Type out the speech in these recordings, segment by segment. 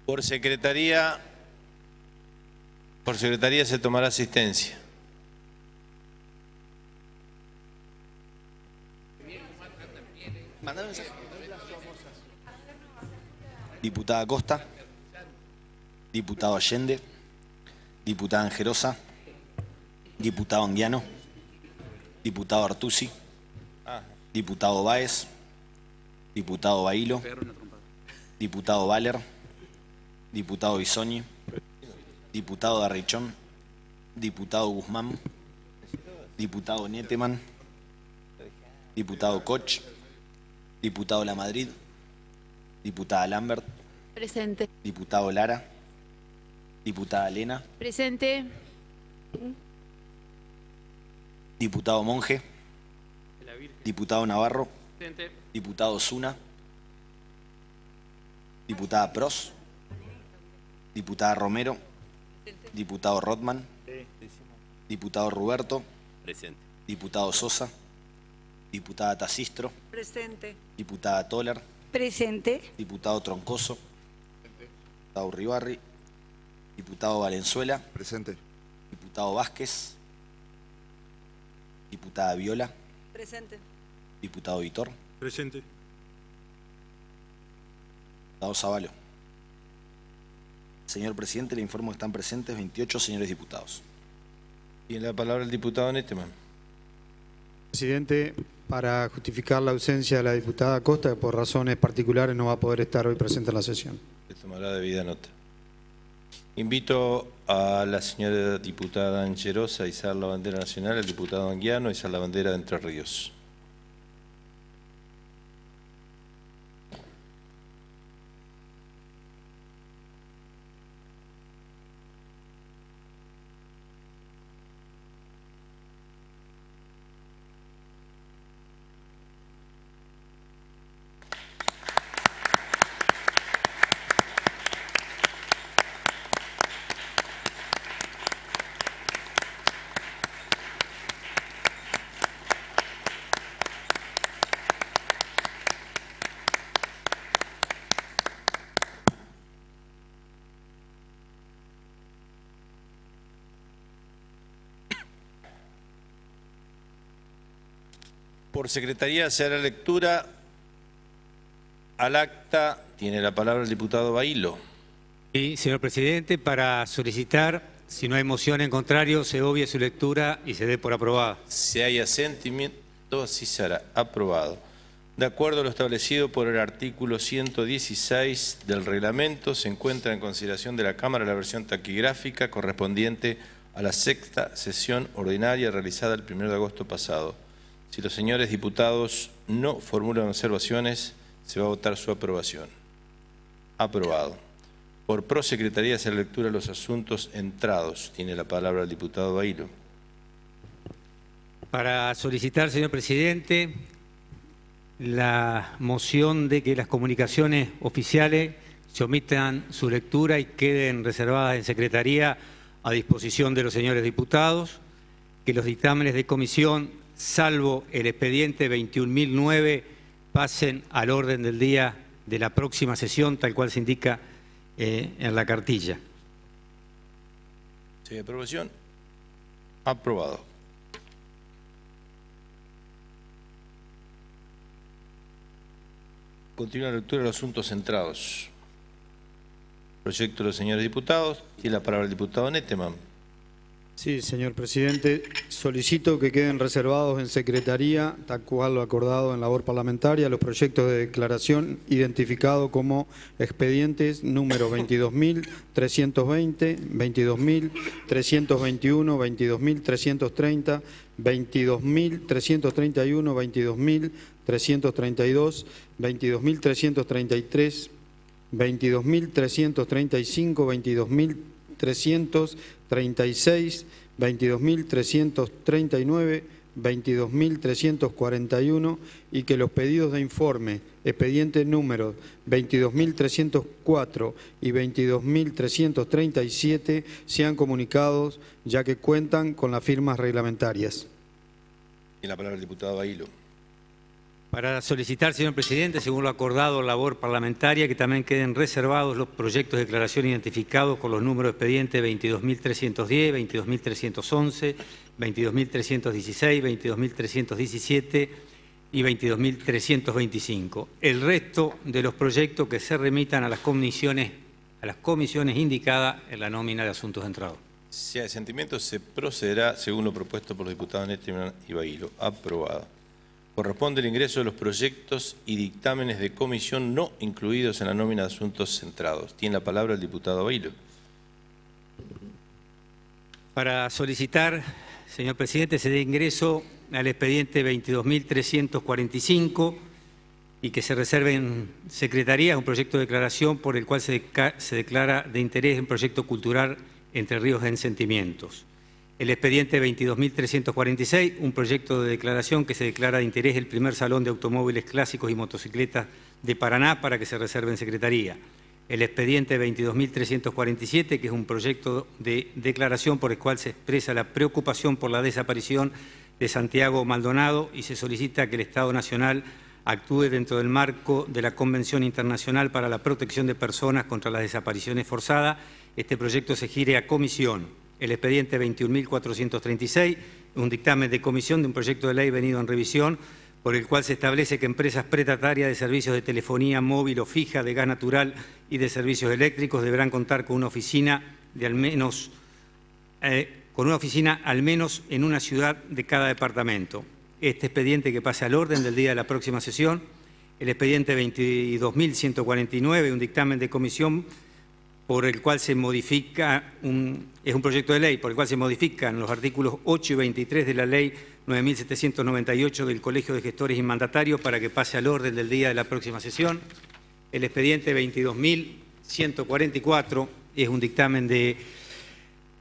Por secretaría se tomará asistencia. Diputada Costa, diputado Allende, diputada Angerosa, diputado Anguiano, diputado Artusi, diputado Báez, diputado Bailo, diputado Valer, diputado Bisogni, diputado Darrichón, diputado Guzmán, diputado Nietemann, diputado Koch, diputado Lamadrid, diputada Lambert. Presente. Diputado Lara. Diputada Lena. Presente. Diputado Monge. Diputado Navarro. Presente. Diputado Zuna. Diputada Pros. Diputada Romero. Diputado Rothman. Diputado Ruberto. Presente. Diputado Sosa. Diputada Tasistro. Presente. Diputada Toller. Presente. Diputado Troncoso. Diputado Uribarri. Diputado Valenzuela. Presente. Diputado Vázquez. Diputada Viola. Presente. Diputado Vitor. Presente. Diputado Zavalo. Señor presidente, le informo que están presentes 28 señores diputados. Tiene la palabra el diputado Nietemann. Presidente, para justificar la ausencia de la diputada Costa, que por razones particulares no va a poder estar hoy presente en la sesión. Se tomará debida nota. Invito a la señora diputada Angerosa a izar la bandera nacional, al diputado Anguiano a izar la bandera de Entre Ríos. Por secretaría se hará lectura al acta. Tiene la palabra el diputado Bailo. Sí, señor presidente, para solicitar, si no hay moción en contrario, se obvie su lectura y se dé por aprobada. Si hay asentimiento, así será aprobado. De acuerdo a lo establecido por el artículo 116 del reglamento, se encuentra en consideración de la Cámara la versión taquigráfica correspondiente a la sexta sesión ordinaria realizada el 1 de agosto pasado. Si los señores diputados no formulan observaciones, se va a votar su aprobación. Aprobado. Por prosecretaría se lectura los asuntos entrados. Tiene la palabra el diputado Bailo. Para solicitar, señor presidente, la moción de que las comunicaciones oficiales se omitan su lectura y queden reservadas en secretaría a disposición de los señores diputados, que los dictámenes de comisión, salvo el expediente 21.009, pasen al orden del día de la próxima sesión, tal cual se indica en la cartilla. ¿Sí, aprobación? Aprobado. Continúa la lectura de los asuntos centrados. Proyecto de los señores diputados. Tiene la palabra el diputado Nietemann. Sí, señor presidente, solicito que queden reservados en secretaría, tal cual lo acordado en labor parlamentaria, los proyectos de declaración identificados como expedientes número 22.320, 22.321, 22.330, 22.331, 22.332, 22.333, 22.335, 22.336, 22.339, 22.341 y que los pedidos de informe, expediente número 22.304 y 22.337 sean comunicados ya que cuentan con las firmas reglamentarias. Tiene la palabra el diputado Bailo. Para solicitar, señor presidente, según lo acordado en labor parlamentaria, que también queden reservados los proyectos de declaración identificados con los números de expediente 22.310, 22.311, 22.316, 22.317 y 22.325. El resto de los proyectos que se remitan a las comisiones indicadas en la nómina de asuntos entrados. Si hay sentimiento, se procederá según lo propuesto por los diputados Néstor y Bailo. Aprobado. Corresponde el ingreso de los proyectos y dictámenes de comisión no incluidos en la nómina de asuntos centrados. Tiene la palabra el diputado Bailo. Para solicitar, señor presidente, se dé ingreso al expediente 22.345 y que se reserve en Secretaría un proyecto de declaración por el cual se declara de interés en proyecto cultural Entre Ríos en Sentimientos. El expediente 22.346, un proyecto de declaración que se declara de interés el primer salón de automóviles clásicos y motocicletas de Paraná para que se reserve en Secretaría. El expediente 22.347, que es un proyecto de declaración por el cual se expresa la preocupación por la desaparición de Santiago Maldonado y se solicita que el Estado Nacional actúe dentro del marco de la Convención Internacional para la Protección de Personas contra las Desapariciones Forzadas. Este proyecto se gire a comisión. El expediente 21.436, un dictamen de comisión de un proyecto de ley venido en revisión, por el cual se establece que empresas prestatarias de servicios de telefonía móvil o fija, de gas natural y de servicios eléctricos deberán contar con una oficina al menos en una ciudad de cada departamento. Este expediente que pase al orden del día de la próxima sesión. El expediente 22.149, un dictamen de comisión por el cual se modifica, es un proyecto de ley por el cual se modifican los artículos 8 y 23 de la Ley 9.798 del Colegio de Gestores y Mandatarios para que pase al orden del día de la próxima sesión. El expediente 22.144 es un dictamen de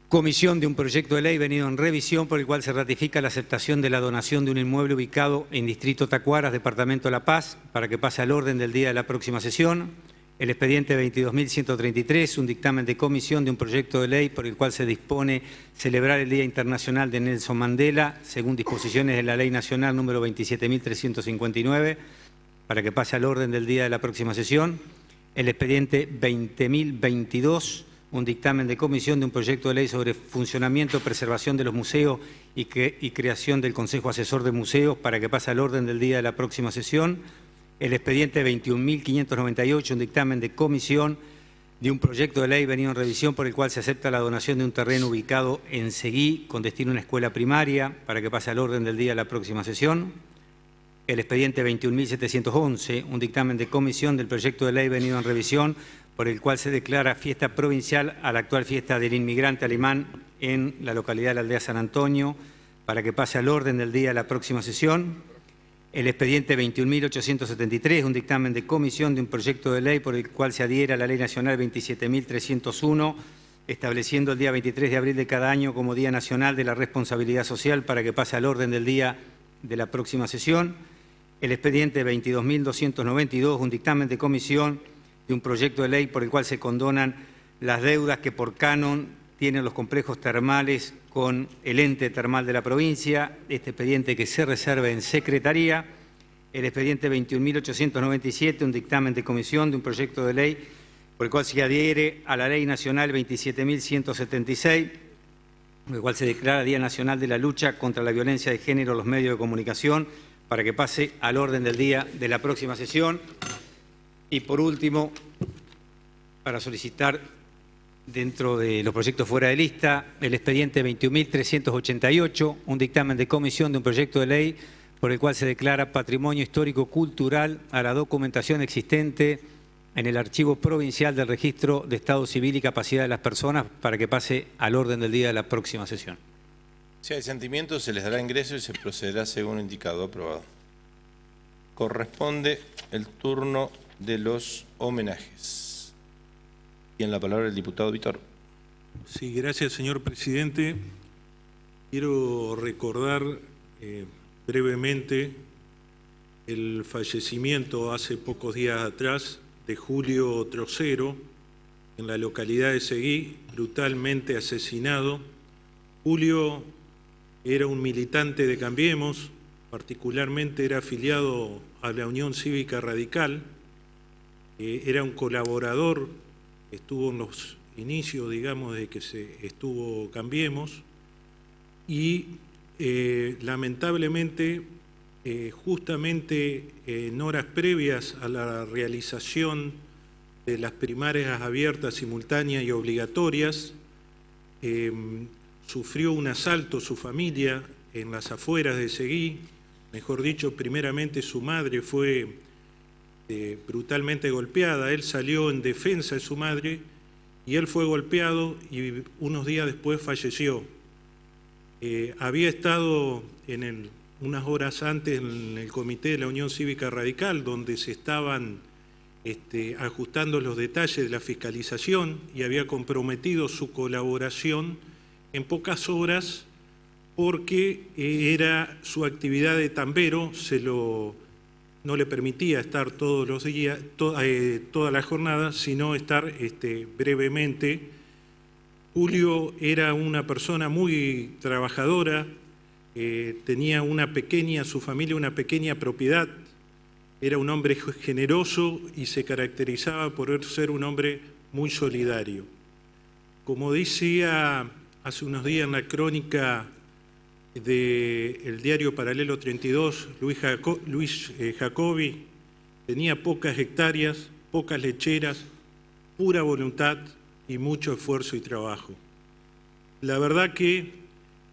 comisión de un proyecto de ley venido en revisión por el cual se ratifica la aceptación de la donación de un inmueble ubicado en Distrito Tacuaras, Departamento de La Paz, para que pase al orden del día de la próxima sesión. El expediente 22.133, un dictamen de comisión de un proyecto de ley por el cual se dispone celebrar el Día Internacional de Nelson Mandela, según disposiciones de la Ley Nacional número 27.359, para que pase al orden del día de la próxima sesión. El expediente 20.022, un dictamen de comisión de un proyecto de ley sobre funcionamiento, preservación de los museos y creación del Consejo Asesor de Museos, para que pase al orden del día de la próxima sesión. El expediente 21.598, un dictamen de comisión de un proyecto de ley venido en revisión por el cual se acepta la donación de un terreno ubicado en Seguí con destino a una escuela primaria para que pase al orden del día de la próxima sesión. El expediente 21.711, un dictamen de comisión del proyecto de ley venido en revisión por el cual se declara fiesta provincial a la actual fiesta del inmigrante alemán en la localidad de la aldea San Antonio para que pase al orden del día de la próxima sesión. El expediente 21.873, un dictamen de comisión de un proyecto de ley por el cual se adhiere a la Ley Nacional 27.301, estableciendo el día 23 de abril de cada año como Día Nacional de la Responsabilidad Social para que pase al orden del día de la próxima sesión. El expediente 22.292, un dictamen de comisión de un proyecto de ley por el cual se condonan las deudas que por canon tienen los complejos termales con el ente termal de la provincia, este expediente que se reserve en Secretaría. El expediente 21.897, un dictamen de comisión de un proyecto de ley por el cual se adhiere a la Ley Nacional 27.176, por el cual se declara Día Nacional de la Lucha contra la Violencia de Género en los medios de comunicación, para que pase al orden del día de la próxima sesión. Y por último, para solicitar dentro de los proyectos fuera de lista, el expediente 21.388, un dictamen de comisión de un proyecto de ley por el cual se declara patrimonio histórico-cultural a la documentación existente en el Archivo Provincial del Registro de Estado Civil y Capacidad de las Personas para que pase al orden del día de la próxima sesión. Si hay sentimientos, se les dará ingreso y se procederá según indicado. Aprobado. Corresponde el turno de los homenajes. Tiene la palabra el diputado Vítor. Sí, gracias, señor presidente. Quiero recordar brevemente el fallecimiento hace pocos días atrás de Julio Trocero en la localidad de Seguí, brutalmente asesinado. Julio era un militante de Cambiemos, particularmente era afiliado a la Unión Cívica Radical, era un colaborador, estuvo en los inicios, digamos, de que estuvo Cambiemos, y lamentablemente, justamente en horas previas a la realización de las primarias abiertas, simultáneas y obligatorias, sufrió un asalto su familia en las afueras de Seguí. Mejor dicho, primeramente su madre fue brutalmente golpeada. Él salió en defensa de su madre y él fue golpeado y unos días después falleció. Había estado unas horas antes en el comité de la Unión Cívica Radical, donde se estaban ajustando los detalles de la fiscalización, y había comprometido su colaboración en pocas horas porque era su actividad de tambero, no le permitía estar todos los días, toda la jornada, sino estar brevemente. Julio era una persona muy trabajadora, tenía su familia una pequeña propiedad, era un hombre generoso y se caracterizaba por ser un hombre muy solidario. Como decía hace unos días en la crónica del diario Paralelo 32, Luis Jacobi, tenía pocas hectáreas, pocas lecheras, pura voluntad y mucho esfuerzo y trabajo. La verdad que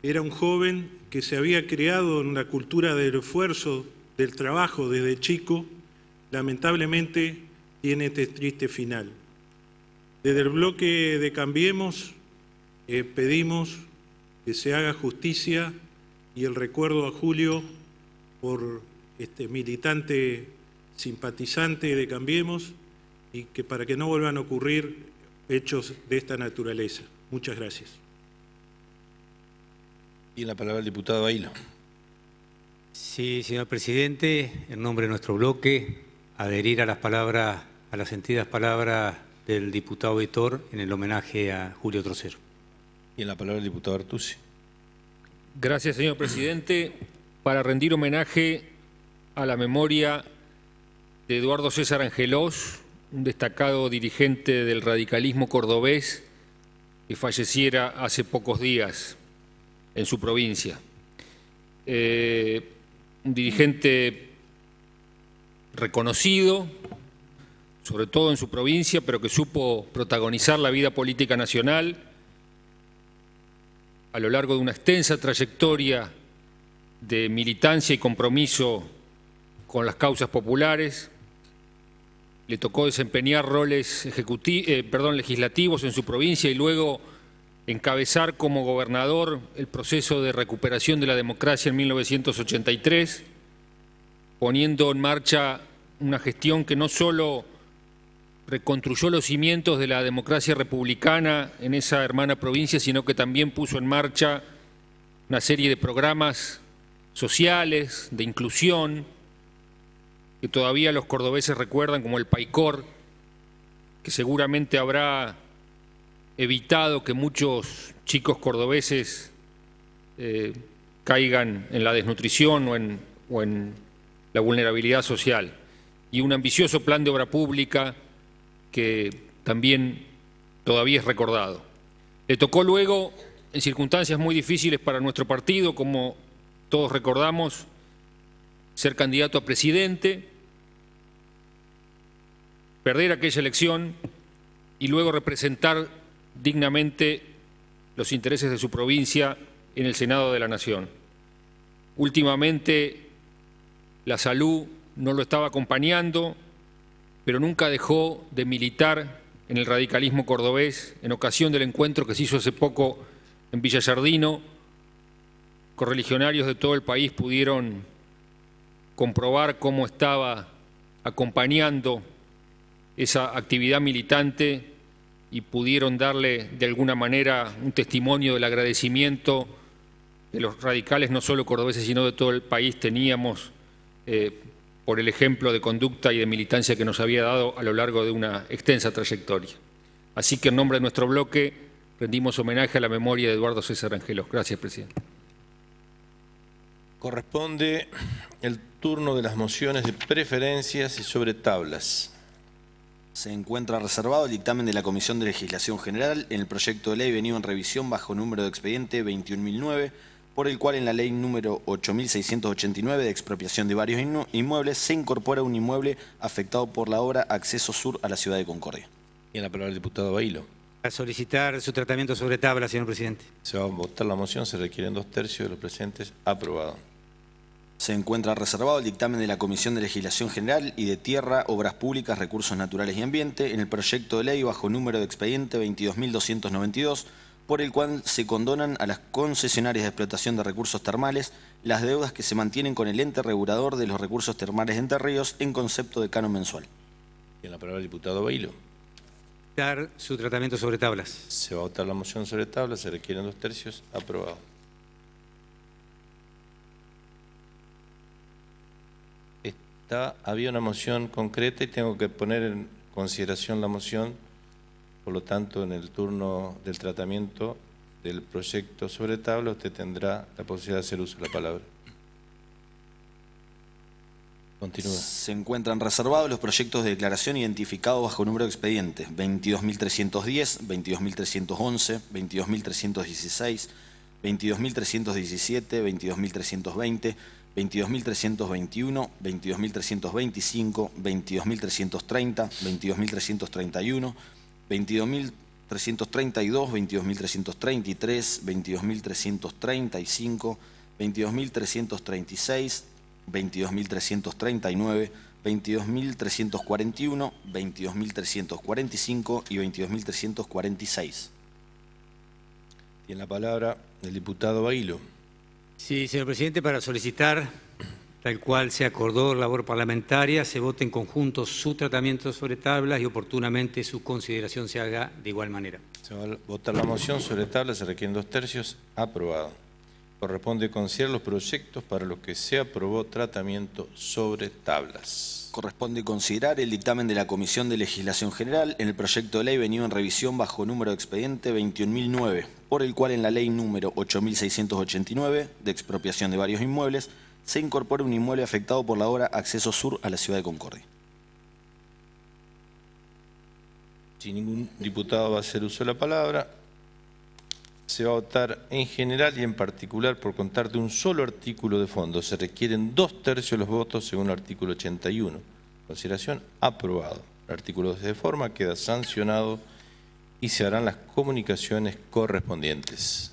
era un joven que se había criado en la cultura del esfuerzo, del trabajo desde chico. Lamentablemente tiene este triste final. Desde el bloque de Cambiemos pedimos que se haga justicia y el recuerdo a Julio por militante simpatizante de Cambiemos, y que para que no vuelvan a ocurrir hechos de esta naturaleza. Muchas gracias. Y la palabra al diputado Bailo. Sí, señor presidente, en nombre de nuestro bloque, adherir a las sentidas palabras del diputado Vitor en el homenaje a Julio Trocero. Y en la palabra el diputado Artusi. Gracias, señor presidente. Para rendir homenaje a la memoria de Eduardo César Angelós, un destacado dirigente del radicalismo cordobés que falleciera hace pocos días en su provincia. Un dirigente reconocido, sobre todo en su provincia, pero que supo protagonizar la vida política nacional a lo largo de una extensa trayectoria de militancia y compromiso con las causas populares. Le tocó desempeñar roles legislativos en su provincia y luego encabezar como gobernador el proceso de recuperación de la democracia en 1983, poniendo en marcha una gestión que no solo reconstruyó los cimientos de la democracia republicana en esa hermana provincia, sino que también puso en marcha una serie de programas sociales, de inclusión, que todavía los cordobeses recuerdan como el PAICOR, que seguramente habrá evitado que muchos chicos cordobeses caigan en la desnutrición o en la vulnerabilidad social. Y un ambicioso plan de obra pública que también todavía es recordado. Le tocó luego, en circunstancias muy difíciles para nuestro partido, como todos recordamos, ser candidato a presidente, perder aquella elección y luego representar dignamente los intereses de su provincia en el Senado de la Nación. Últimamente la salud no lo estaba acompañando, pero nunca dejó de militar en el radicalismo cordobés. En ocasión del encuentro que se hizo hace poco en Villa Yardino, correligionarios de todo el país pudieron comprobar cómo estaba acompañando esa actividad militante y pudieron darle de alguna manera un testimonio del agradecimiento que los radicales, no solo cordobeses, sino de todo el país, teníamos por el ejemplo de conducta y de militancia que nos había dado a lo largo de una extensa trayectoria. Así que en nombre de nuestro bloque rendimos homenaje a la memoria de Eduardo César Angelós. Gracias, presidente. Corresponde el turno de las mociones de preferencias y sobre tablas. Se encuentra reservado el dictamen de la Comisión de Legislación General en el proyecto de ley venido en revisión bajo número de expediente 21.009, por el cual en la ley número 8.689 de expropiación de varios inmuebles se incorpora un inmueble afectado por la obra Acceso Sur a la ciudad de Concordia. Tiene la palabra el diputado Bailo. A solicitar su tratamiento sobre tabla, señor presidente. Se va a votar la moción, se requieren 2/3 de los presentes. Aprobado. Se encuentra reservado el dictamen de la Comisión de Legislación General y de Tierra, Obras Públicas, Recursos Naturales y Ambiente en el proyecto de ley bajo número de expediente 22.292, por el cual se condonan a las concesionarias de explotación de recursos termales las deudas que se mantienen con el ente regulador de los recursos termales de Entre Ríos en concepto de canon mensual. Tiene la palabra el diputado Bailo. Dar su tratamiento sobre tablas. Se va a votar la moción sobre tabla, se requieren 2/3. Aprobado. Había una moción concreta y tengo que poner en consideración la moción, por lo tanto, en el turno del tratamiento del proyecto sobre tabla, usted tendrá la posibilidad de hacer uso de la palabra. Continúa. Se encuentran reservados los proyectos de declaración identificados bajo número de expediente 22.310, 22.311, 22.316, 22.317, 22.320, 22.321, 22.325, 22.330, 22.331, 22.332, 22.333, 22.335, 22.336, 22.339, 22.341, 22.345 y 22.346. Tiene la palabra el diputado Bailo. Sí, señor presidente, para solicitar, tal cual se acordó labor parlamentaria, se vote en conjunto su tratamiento sobre tablas y oportunamente su consideración se haga de igual manera. Se va a votar la moción sobre tabla, se requieren 2/3. Aprobado. Corresponde considerar los proyectos para los que se aprobó tratamiento sobre tablas. Corresponde considerar el dictamen de la Comisión de Legislación General en el proyecto de ley venido en revisión bajo número de expediente 21.009, por el cual en la ley número 8.689 de expropiación de varios inmuebles se incorpora un inmueble afectado por la obra Acceso Sur a la ciudad de Concordia. Si ningún diputado va a hacer uso de la palabra, se va a votar en general y en particular por contar de un solo artículo de fondo. Se requieren 2/3 de los votos según el artículo 81. Consideración: aprobado. El artículo de forma queda sancionado y se harán las comunicaciones correspondientes.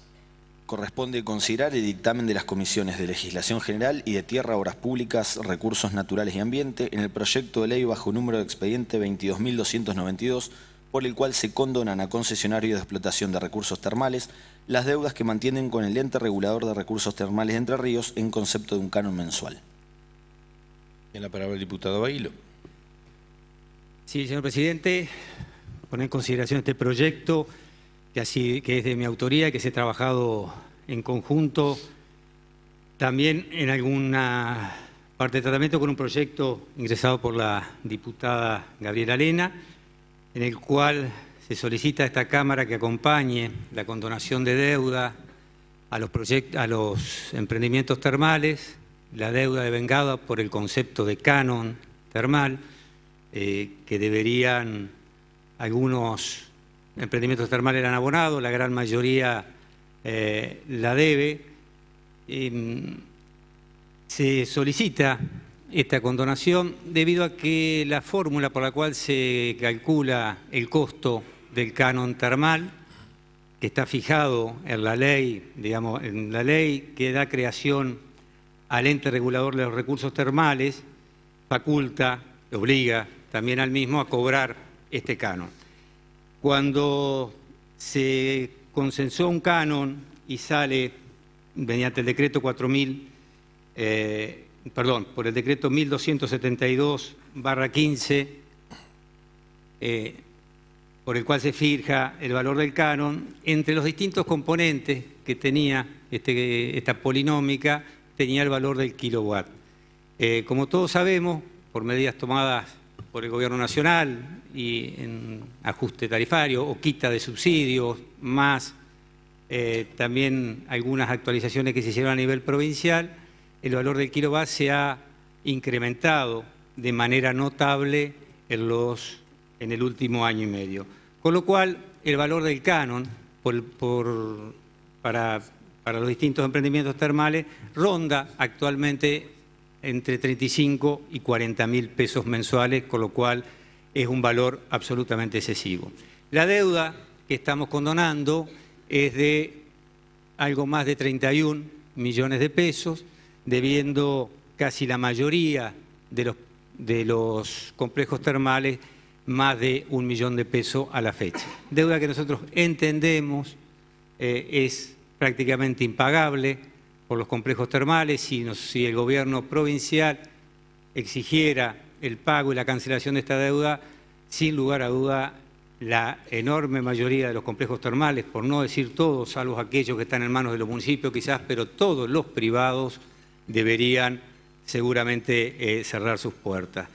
Corresponde considerar el dictamen de las Comisiones de Legislación General y de Tierra, Obras Públicas, Recursos Naturales y Ambiente en el proyecto de ley bajo número de expediente 22.292, por el cual se condonan a concesionarios de explotación de recursos termales las deudas que mantienen con el ente regulador de recursos termales de Entre Ríos en concepto de un canon mensual. Tiene la palabra el diputado Bailo. Sí, señor presidente, poner en consideración este proyecto que es de mi autoría, que se ha trabajado en conjunto también en alguna parte de tratamiento con un proyecto ingresado por la diputada Gabriela Lena, en el cual se solicita a esta Cámara que acompañe la condonación de deuda a los emprendimientos termales, la deuda devengada por el concepto de canon termal, que deberían, algunos emprendimientos termales eran abonados, la gran mayoría la debe. Se solicita esta condonación debido a que la fórmula por la cual se calcula el costo del canon termal, que está fijado en la ley, digamos, en la ley que da creación al ente regulador de los recursos termales, faculta, obliga también al mismo a cobrar este canon. Cuando se consensó un canon y sale mediante el decreto por el decreto 1272/15, por el cual se fija el valor del canon, entre los distintos componentes que tenía esta polinómica, tenía el valor del kilowatt. Como todos sabemos, por medidas tomadas por el Gobierno Nacional y en ajuste tarifario o quita de subsidios, más también algunas actualizaciones que se hicieron a nivel provincial, el valor del kilowatt se ha incrementado de manera notable en el último año y medio. Con lo cual, el valor del canon para los distintos emprendimientos termales ronda actualmente entre 35 y 40.000 pesos mensuales, con lo cual es un valor absolutamente excesivo. La deuda que estamos condonando es de algo más de 31 millones de pesos, debiendo casi la mayoría de los complejos termales más de 1 millón de pesos a la fecha. Deuda que nosotros entendemos es prácticamente impagable por los complejos termales. Si el gobierno provincial exigiera el pago y la cancelación de esta deuda, sin lugar a duda, la enorme mayoría de los complejos termales, por no decir todos, salvo aquellos que están en manos de los municipios quizás, pero todos los privados deberían seguramente cerrar sus puertas.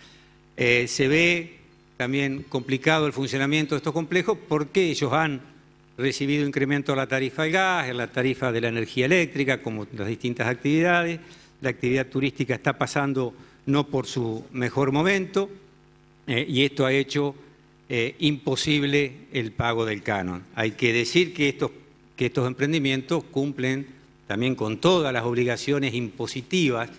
Se ve también complicado el funcionamiento de estos complejos porque ellos han recibido incremento a la tarifa del gas, a la tarifa de la energía eléctrica, como las distintas actividades. La actividad turística está pasando no por su mejor momento y esto ha hecho imposible el pago del canon. Hay que decir que estos emprendimientos cumplen también con todas las obligaciones impositivas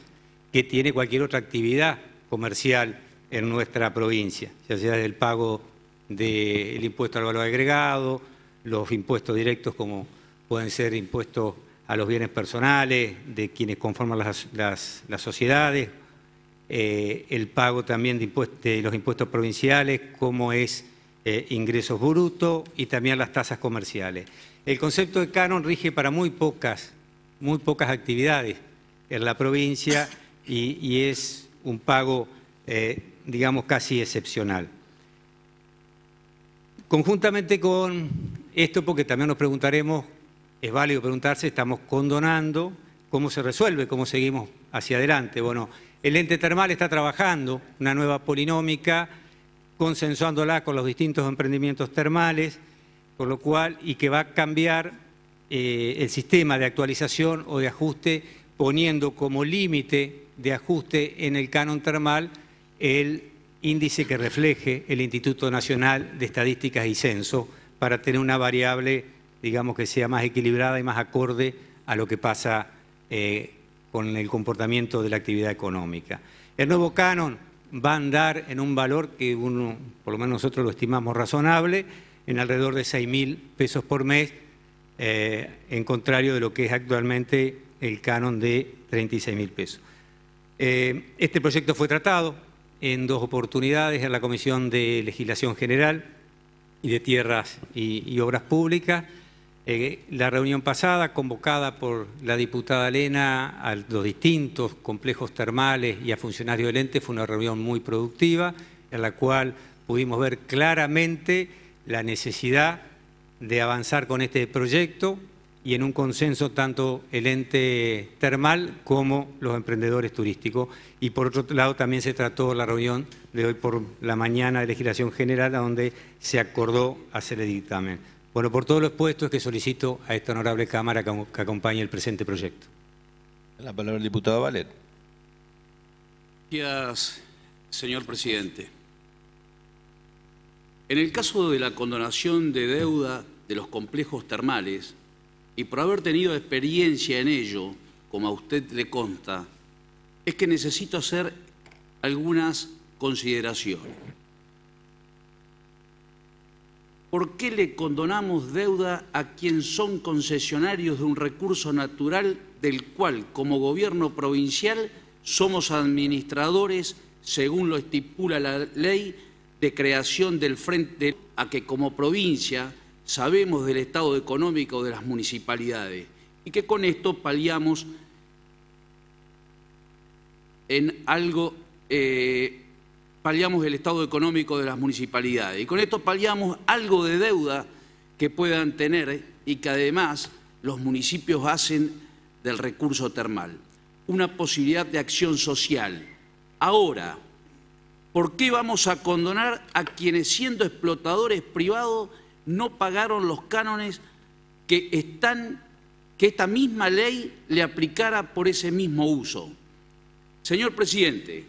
que tiene cualquier otra actividad comercial en nuestra provincia, ya sea el pago del impuesto al valor agregado, los impuestos directos como pueden ser impuestos a los bienes personales de quienes conforman las sociedades, el pago también de los impuestos provinciales como es ingresos brutos y también las tasas comerciales. El concepto de canon rige para muy pocas actividades en la provincia y es un pago digamos, casi excepcional. Conjuntamente con esto, porque también nos preguntaremos, es válido preguntarse, estamos condonando, ¿cómo se resuelve? ¿Cómo seguimos hacia adelante? Bueno, el ente termal está trabajando una nueva polinómica, consensuándola con los distintos emprendimientos termales, con lo cual, y que va a cambiar el sistema de actualización o de ajuste, poniendo como límite de ajuste en el canon termal el índice que refleje el Instituto Nacional de Estadísticas y Censo para tener una variable, digamos, que sea más equilibrada y más acorde a lo que pasa con el comportamiento de la actividad económica. El nuevo canon va a andar en un valor que por lo menos nosotros lo estimamos razonable, en alrededor de 6.000 pesos por mes, en contrario de lo que es actualmente el canon de 36.000 pesos. Este proyecto fue tratado en 2 oportunidades en la Comisión de Legislación General y de Tierras y Obras Públicas. La reunión pasada, convocada por la diputada Elena a los distintos complejos termales y a funcionarios del ente, fue una reunión muy productiva, en la cual pudimos ver claramente la necesidad de avanzar con este proyecto y en un consenso tanto el ente termal como los emprendedores turísticos. Y por otro lado también se trató la reunión de hoy por la mañana de Legislación General, donde se acordó hacer el dictamen. Bueno, por todo lo expuesto es que solicito a esta honorable Cámara que acompañe el presente proyecto. La palabra al diputado Valer. Gracias, señor presidente. En el caso de la condonación de deuda de los complejos termales, y por haber tenido experiencia en ello, como a usted le consta, es que necesito hacer algunas consideraciones. ¿Por qué le condonamos deuda a quienes son concesionarios de un recurso natural del cual, como gobierno provincial, somos administradores, según lo estipula la ley de creación del frente, a que como provincia sabemos del estado económico de las municipalidades y que con esto paliamos en algo, paliamos el estado económico de las municipalidades y con esto paliamos algo de deuda que puedan tener y que además los municipios hacen del recurso termal. Una posibilidad de acción social. Ahora, ¿por qué vamos a condonar a quienes siendo explotadores privados no pagaron los cánones que están que esta misma ley le aplicara por ese mismo uso. Señor presidente,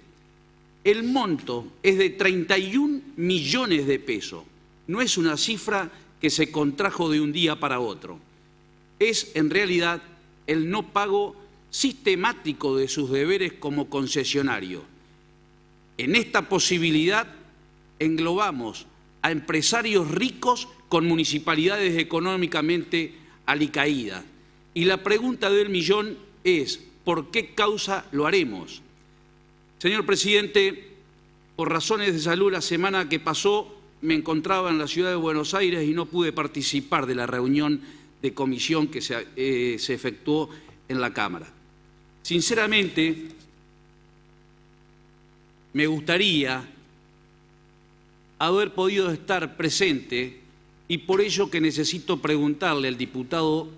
el monto es de 31 millones de pesos. No es una cifra que se contrajo de un día para otro. Es, en realidad, el no pago sistemático de sus deberes como concesionario. En esta posibilidad englobamos a empresarios ricos con municipalidades económicamente alicaídas. Y la pregunta del millón es, ¿por qué causa lo haremos? Señor presidente, por razones de salud la semana que pasó me encontraba en la ciudad de Buenos Aires y no pude participar de la reunión de comisión que se efectuó en la Cámara. Sinceramente, me gustaría haber podido estar presente y por ello que necesito preguntarle al diputado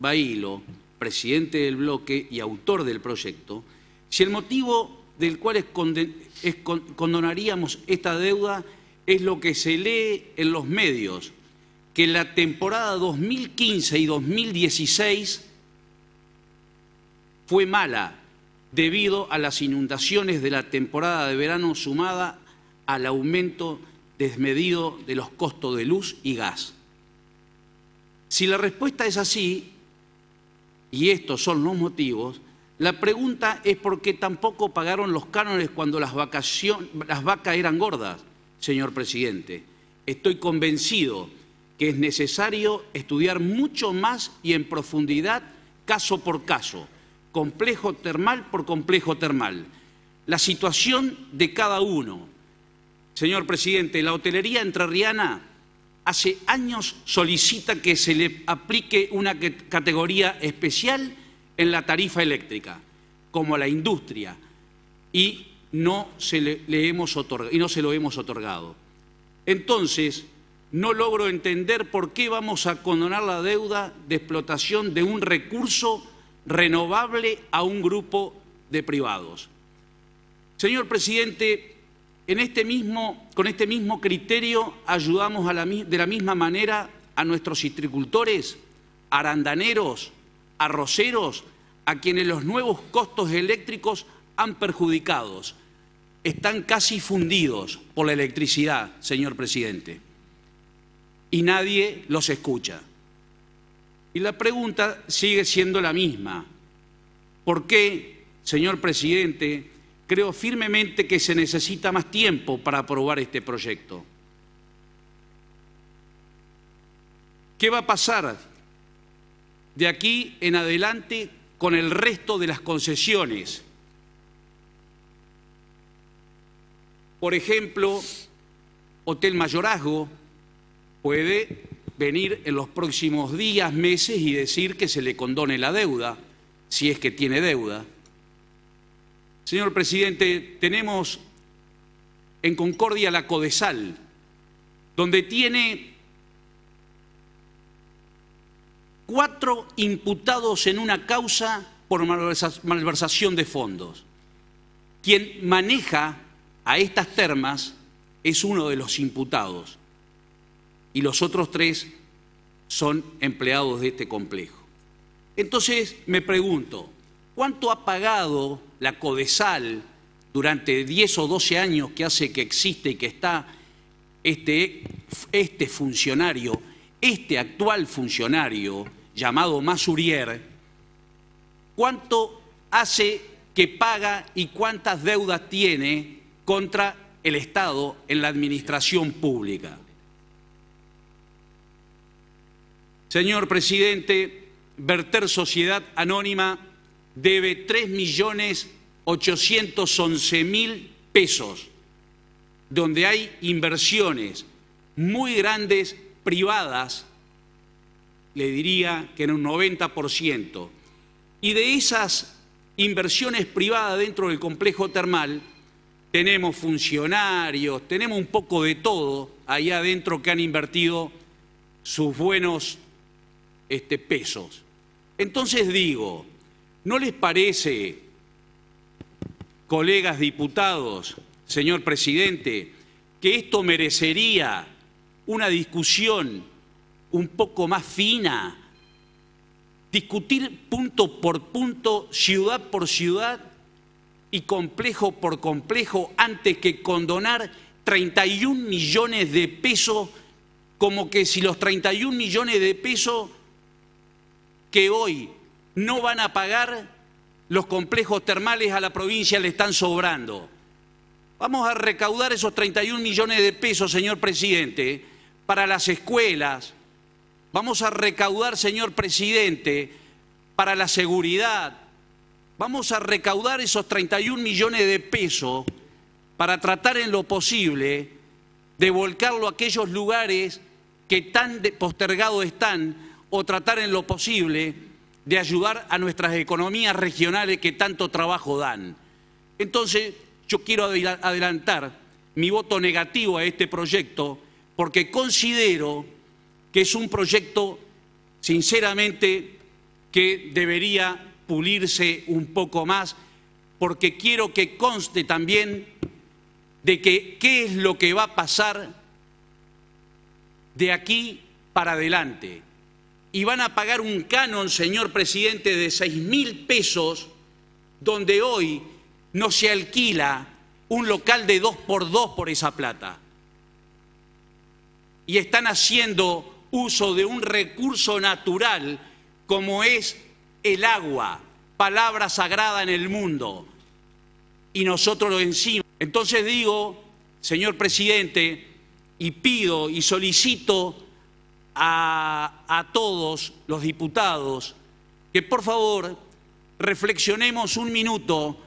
Bailo, presidente del bloque y autor del proyecto, si el motivo del cual condonaríamos esta deuda es lo que se lee en los medios, que en la temporada 2015 y 2016 fue mala debido a las inundaciones de la temporada de verano sumada al aumento desmedido de los costos de luz y gas. Si la respuesta es así, y estos son los motivos, la pregunta es por qué tampoco pagaron los cánones cuando las vacas eran gordas, señor presidente. Estoy convencido que es necesario estudiar mucho más y en profundidad, caso por caso, complejo termal por complejo termal, la situación de cada uno. Señor presidente, la hotelería entrerriana hace años solicita que se le aplique una categoría especial en la tarifa eléctrica, como a la industria, y no se lo hemos otorgado. Entonces, no logro entender por qué vamos a condonar la deuda de explotación de un recurso renovable a un grupo de privados. Señor presidente, con este mismo criterio ayudamos de la misma manera a nuestros citricultores, arandaneros, arroceros, a quienes los nuevos costos eléctricos han perjudicado. Están casi fundidos por la electricidad, señor presidente, y nadie los escucha. Y la pregunta sigue siendo la misma. ¿Por qué, señor presidente, creo firmemente que se necesita más tiempo para aprobar este proyecto? ¿Qué va a pasar de aquí en adelante con el resto de las concesiones? Por ejemplo, Hotel Mayorazgo puede venir en los próximos días, meses y decir que se le condone la deuda, si es que tiene deuda. Señor presidente, tenemos en Concordia la Codesal, donde tiene 4 imputados en una causa por malversación de fondos. Quien maneja a estas termas es uno de los imputados y los otros 3 son empleados de este complejo. Entonces me pregunto, ¿cuánto ha pagado la Codesal durante 10 o 12 años que hace que existe y que está este funcionario, este actual funcionario llamado Masurier? ¿Cuánto hace que paga y cuántas deudas tiene contra el Estado en la administración pública? Señor presidente, Verter Sociedad Anónima debe 3.811.000 pesos, donde hay inversiones muy grandes privadas, le diría que en un 90%, y de esas inversiones privadas dentro del complejo termal tenemos funcionarios, tenemos un poco de todo allá adentro que han invertido sus buenos pesos. Entonces digo, ¿no les parece, colegas diputados, señor presidente, que esto merecería una discusión un poco más fina discutir punto por punto, ciudad por ciudad y complejo por complejo antes que condonar 31 millones de pesos, como que si los 31 millones de pesos que hoy no van a pagar los complejos termales a la provincia le están sobrando. Vamos a recaudar esos 31 millones de pesos, señor presidente, para las escuelas. Vamos a recaudar, señor presidente, para la seguridad. Vamos a recaudar esos 31 millones de pesos para tratar en lo posible de volcarlo a aquellos lugares que tan postergados están, o tratar en lo posible de ayudar a nuestras economías regionales que tanto trabajo dan. Entonces, yo quiero adelantar mi voto negativo a este proyecto porque considero que es un proyecto, sinceramente, que debería pulirse un poco más, porque quiero que conste también de que qué es lo que va a pasar de aquí para adelante. Y van a pagar un canon, señor presidente, de 6.000 pesos, donde hoy no se alquila un local de 2x2 por esa plata. Y están haciendo uso de un recurso natural como es el agua, palabra sagrada en el mundo. Y nosotros lo encima. Entonces digo, señor presidente, y pido y solicito a todos los diputados que por favor reflexionemos un minuto,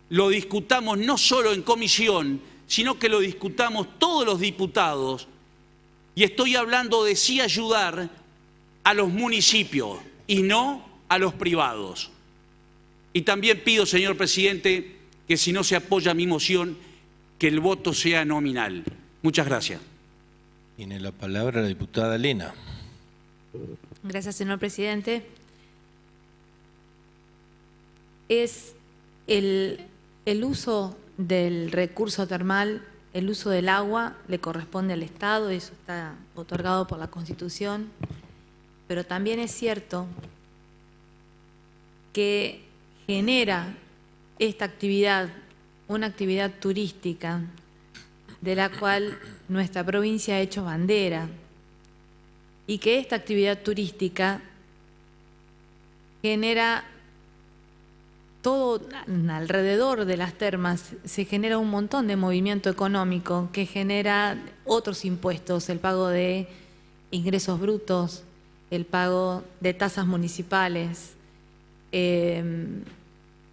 lo discutamos no solo en comisión, sino que lo discutamos todos los diputados, y estoy hablando de sí ayudar a los municipios y no a los privados. Y también pido, señor presidente, que si no se apoya mi moción, que el voto sea nominal. Muchas gracias. Tiene la palabra la diputada Lena. Gracias, señor presidente. Es el uso del recurso termal, el uso del agua, le corresponde al Estado, eso está otorgado por la Constitución, pero también es cierto que genera esta actividad, una actividad turística, de la cual nuestra provincia ha hecho bandera, y que esta actividad turística genera todo alrededor de las termas, se genera un montón de movimiento económico que genera otros impuestos, el pago de ingresos brutos, el pago de tasas municipales, un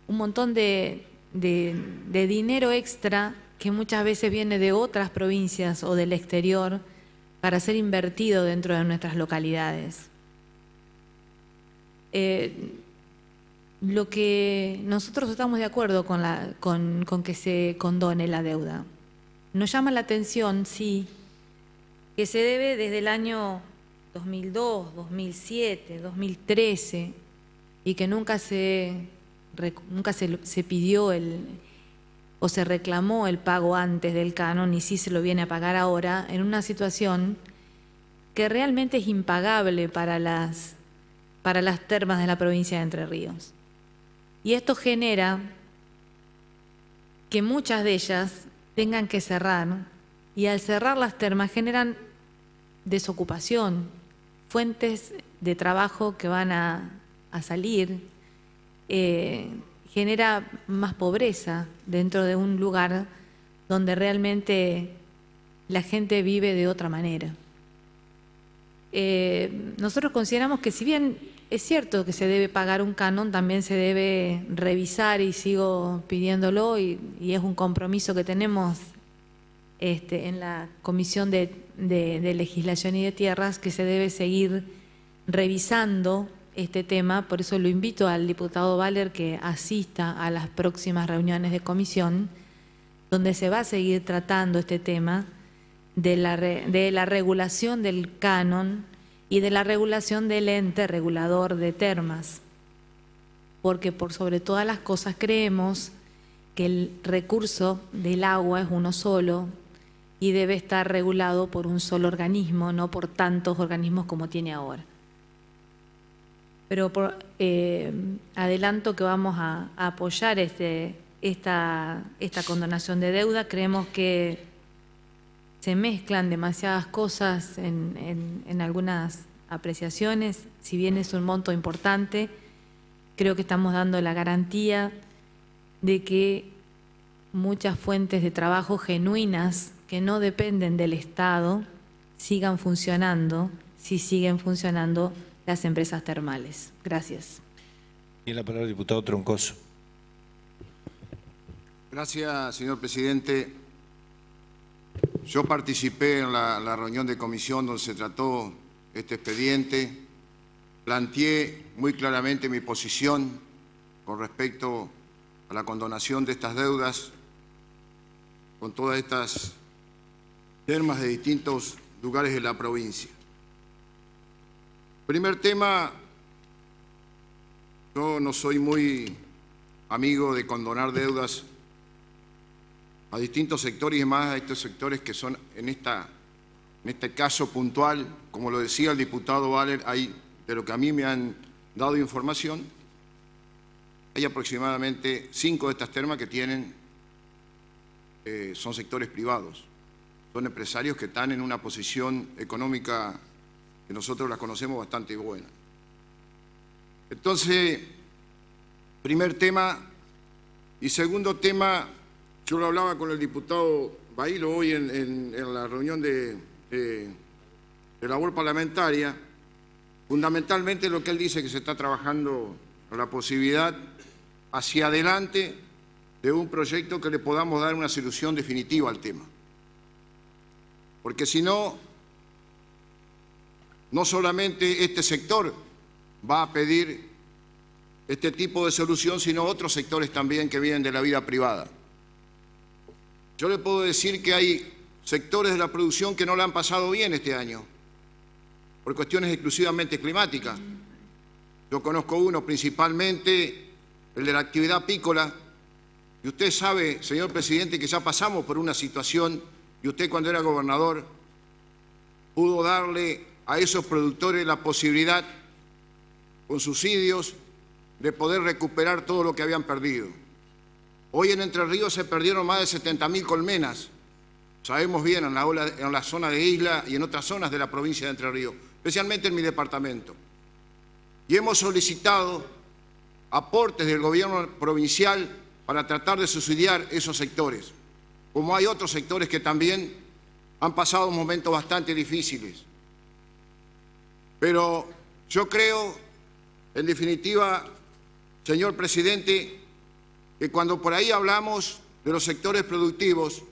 montón de dinero extra que muchas veces viene de otras provincias o del exterior para ser invertido dentro de nuestras localidades. Lo que nosotros estamos de acuerdo con que se condone la deuda. Nos llama la atención, sí, que se debe desde el año 2002, 2007, 2013 y que nunca se pidió o se reclamó el pago antes del canon y sí se lo viene a pagar ahora en una situación que realmente es impagable para las termas de la provincia de Entre Ríos. Y esto genera que muchas de ellas tengan que cerrar, y al cerrar las termas generan desocupación, fuentes de trabajo que van a salir, genera más pobreza dentro de un lugar donde realmente la gente vive de otra manera. Nosotros consideramos que si bien es cierto que se debe pagar un canon, también se debe revisar, y sigo pidiéndolo, y es un compromiso que tenemos en la Comisión de Legislación y de Tierras, que se debe seguir revisando este tema. Por eso lo invito al diputado Valer que asista a las próximas reuniones de comisión, donde se va a seguir tratando este tema de la regulación del canon y de la regulación del ente regulador de termas, porque por sobre todas las cosas creemos que el recurso del agua es uno solo y debe estar regulado por un solo organismo, no por tantos organismos como tiene ahora. pero adelanto que vamos a apoyar esta condonación de deuda. Creemos que se mezclan demasiadas cosas en algunas apreciaciones. Si bien es un monto importante, creo que estamos dando la garantía de que muchas fuentes de trabajo genuinas que no dependen del Estado sigan funcionando, si siguen funcionando las empresas termales. Gracias. Tiene la palabra el diputado Troncoso. Gracias, señor presidente. Yo participé en la reunión de comisión donde se trató este expediente. Planteé muy claramente mi posición con respecto a la condonación de estas deudas con todas estas termas de distintos lugares de la provincia. Primer tema, yo no soy muy amigo de condonar deudas a distintos sectores y más a estos sectores que son en este caso puntual, como lo decía el diputado Valer, hay, de lo que a mí me han dado información, hay aproximadamente 5 de estas termas que tienen, son sectores privados, son empresarios que están en una posición económica que nosotros la conocemos bastante buena. Entonces, primer tema. Y segundo tema, yo lo hablaba con el diputado Bailo hoy en la reunión de labor parlamentaria, fundamentalmente lo que él dice que se está trabajando con la posibilidad hacia adelante de un proyecto que le podamos dar una solución definitiva al tema. Porque si no, no solamente este sector va a pedir este tipo de solución, sino otros sectores también que vienen de la vida privada. Yo le puedo decir que hay sectores de la producción que no la han pasado bien este año, por cuestiones exclusivamente climáticas. Yo conozco uno, principalmente el de la actividad apícola, y usted sabe, señor presidente, que ya pasamos por una situación, y usted cuando era gobernador pudo darle a esos productores la posibilidad, con subsidios, de poder recuperar todo lo que habían perdido. Hoy en Entre Ríos se perdieron más de 70.000 colmenas. Sabemos bien en la zona de Isla y en otras zonas de la provincia de Entre Ríos, especialmente en mi departamento. Y hemos solicitado aportes del gobierno provincial para tratar de subsidiar esos sectores, como hay otros sectores que también han pasado momentos bastante difíciles. Pero yo creo, en definitiva, señor presidente, que cuando por ahí hablamos de los sectores productivos,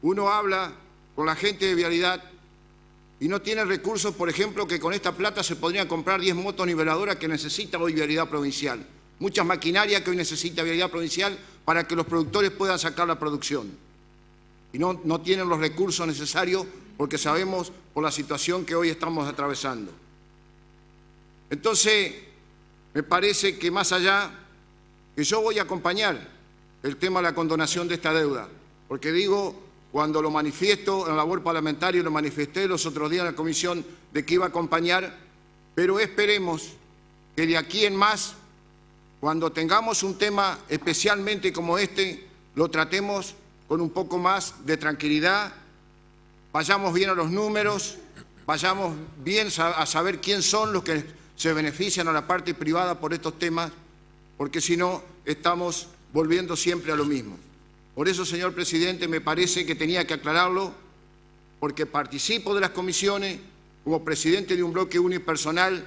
uno habla con la gente de vialidad y no tiene recursos, por ejemplo, que con esta plata se podrían comprar 10 motos niveladoras que necesita hoy vialidad provincial, muchas maquinarias que hoy necesita vialidad provincial para que los productores puedan sacar la producción. Y no tienen los recursos necesarios porque sabemos por la situación que hoy estamos atravesando. Entonces, me parece que más allá, que yo voy a acompañar el tema de la condonación de esta deuda, porque digo, cuando lo manifiesto en la labor parlamentaria, lo manifesté los otros días en la comisión de que iba a acompañar, pero esperemos que de aquí en más, cuando tengamos un tema especialmente como este, lo tratemos con un poco más de tranquilidad, vayamos bien a los números, vayamos bien a saber quién son los que se benefician a la parte privada por estos temas, porque si no, estamos volviendo siempre a lo mismo. Por eso, señor presidente, me parece que tenía que aclararlo, porque participo de las comisiones como presidente de un bloque unipersonal,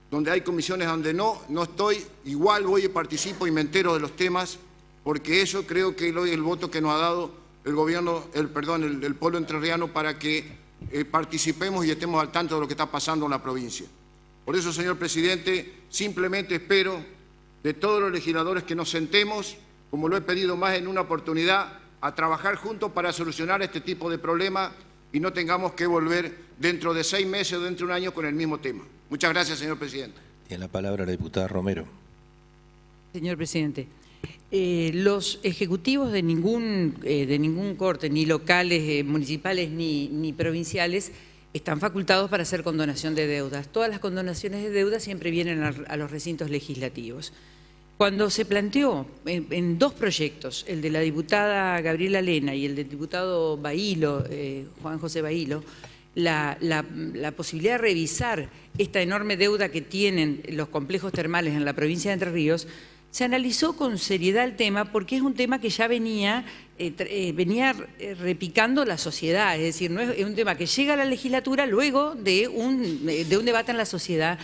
donde hay comisiones donde no estoy, igual voy y participo y me entero de los temas, porque eso creo que es el voto que nos ha dado el gobierno, el pueblo entrerriano para que participemos y estemos al tanto de lo que está pasando en la provincia. Por eso, señor presidente, simplemente espero de todos los legisladores que nos sentemos, como lo he pedido más en una oportunidad, a trabajar juntos para solucionar este tipo de problemas y no tengamos que volver dentro de 6 meses o dentro de un año con el mismo tema. Muchas gracias, señor presidente. Tiene la palabra la diputada Romero. Señor presidente, los ejecutivos de ningún corte, ni locales, municipales, ni provinciales, están facultados para hacer condonación de deudas. Todas las condonaciones de deudas siempre vienen a los recintos legislativos. Cuando se planteó en dos proyectos, el de la diputada Gabriela Lena y el del diputado Bailo, Juan José Bailo, la posibilidad de revisar esta enorme deuda que tienen los complejos termales en la provincia de Entre Ríos, se analizó con seriedad el tema porque es un tema que ya venía repicando la sociedad, es decir, no es un tema que llega a la legislatura luego de un debate en la sociedad.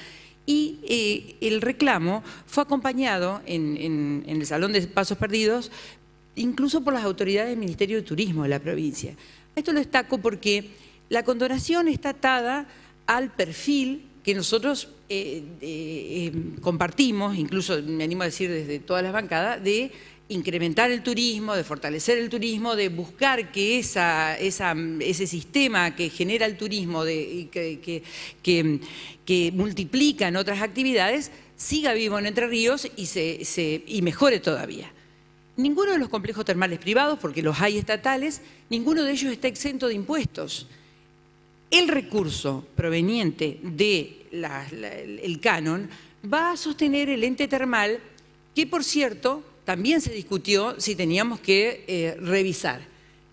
Y el reclamo fue acompañado en el Salón de Pasos Perdidos, incluso por las autoridades del Ministerio de Turismo de la provincia. Esto lo destaco porque la condonación está atada al perfil que nosotros compartimos, incluso me animo a decir desde todas las bancadas, de incrementar el turismo, de fortalecer el turismo, de buscar que ese sistema que genera el turismo, que multiplica en otras actividades, siga vivo en Entre Ríos y mejore todavía. Ninguno de los complejos termales privados, porque los hay estatales, ninguno de ellos está exento de impuestos. El recurso proveniente del canon va a sostener el ente termal, que por cierto también se discutió si teníamos que revisar.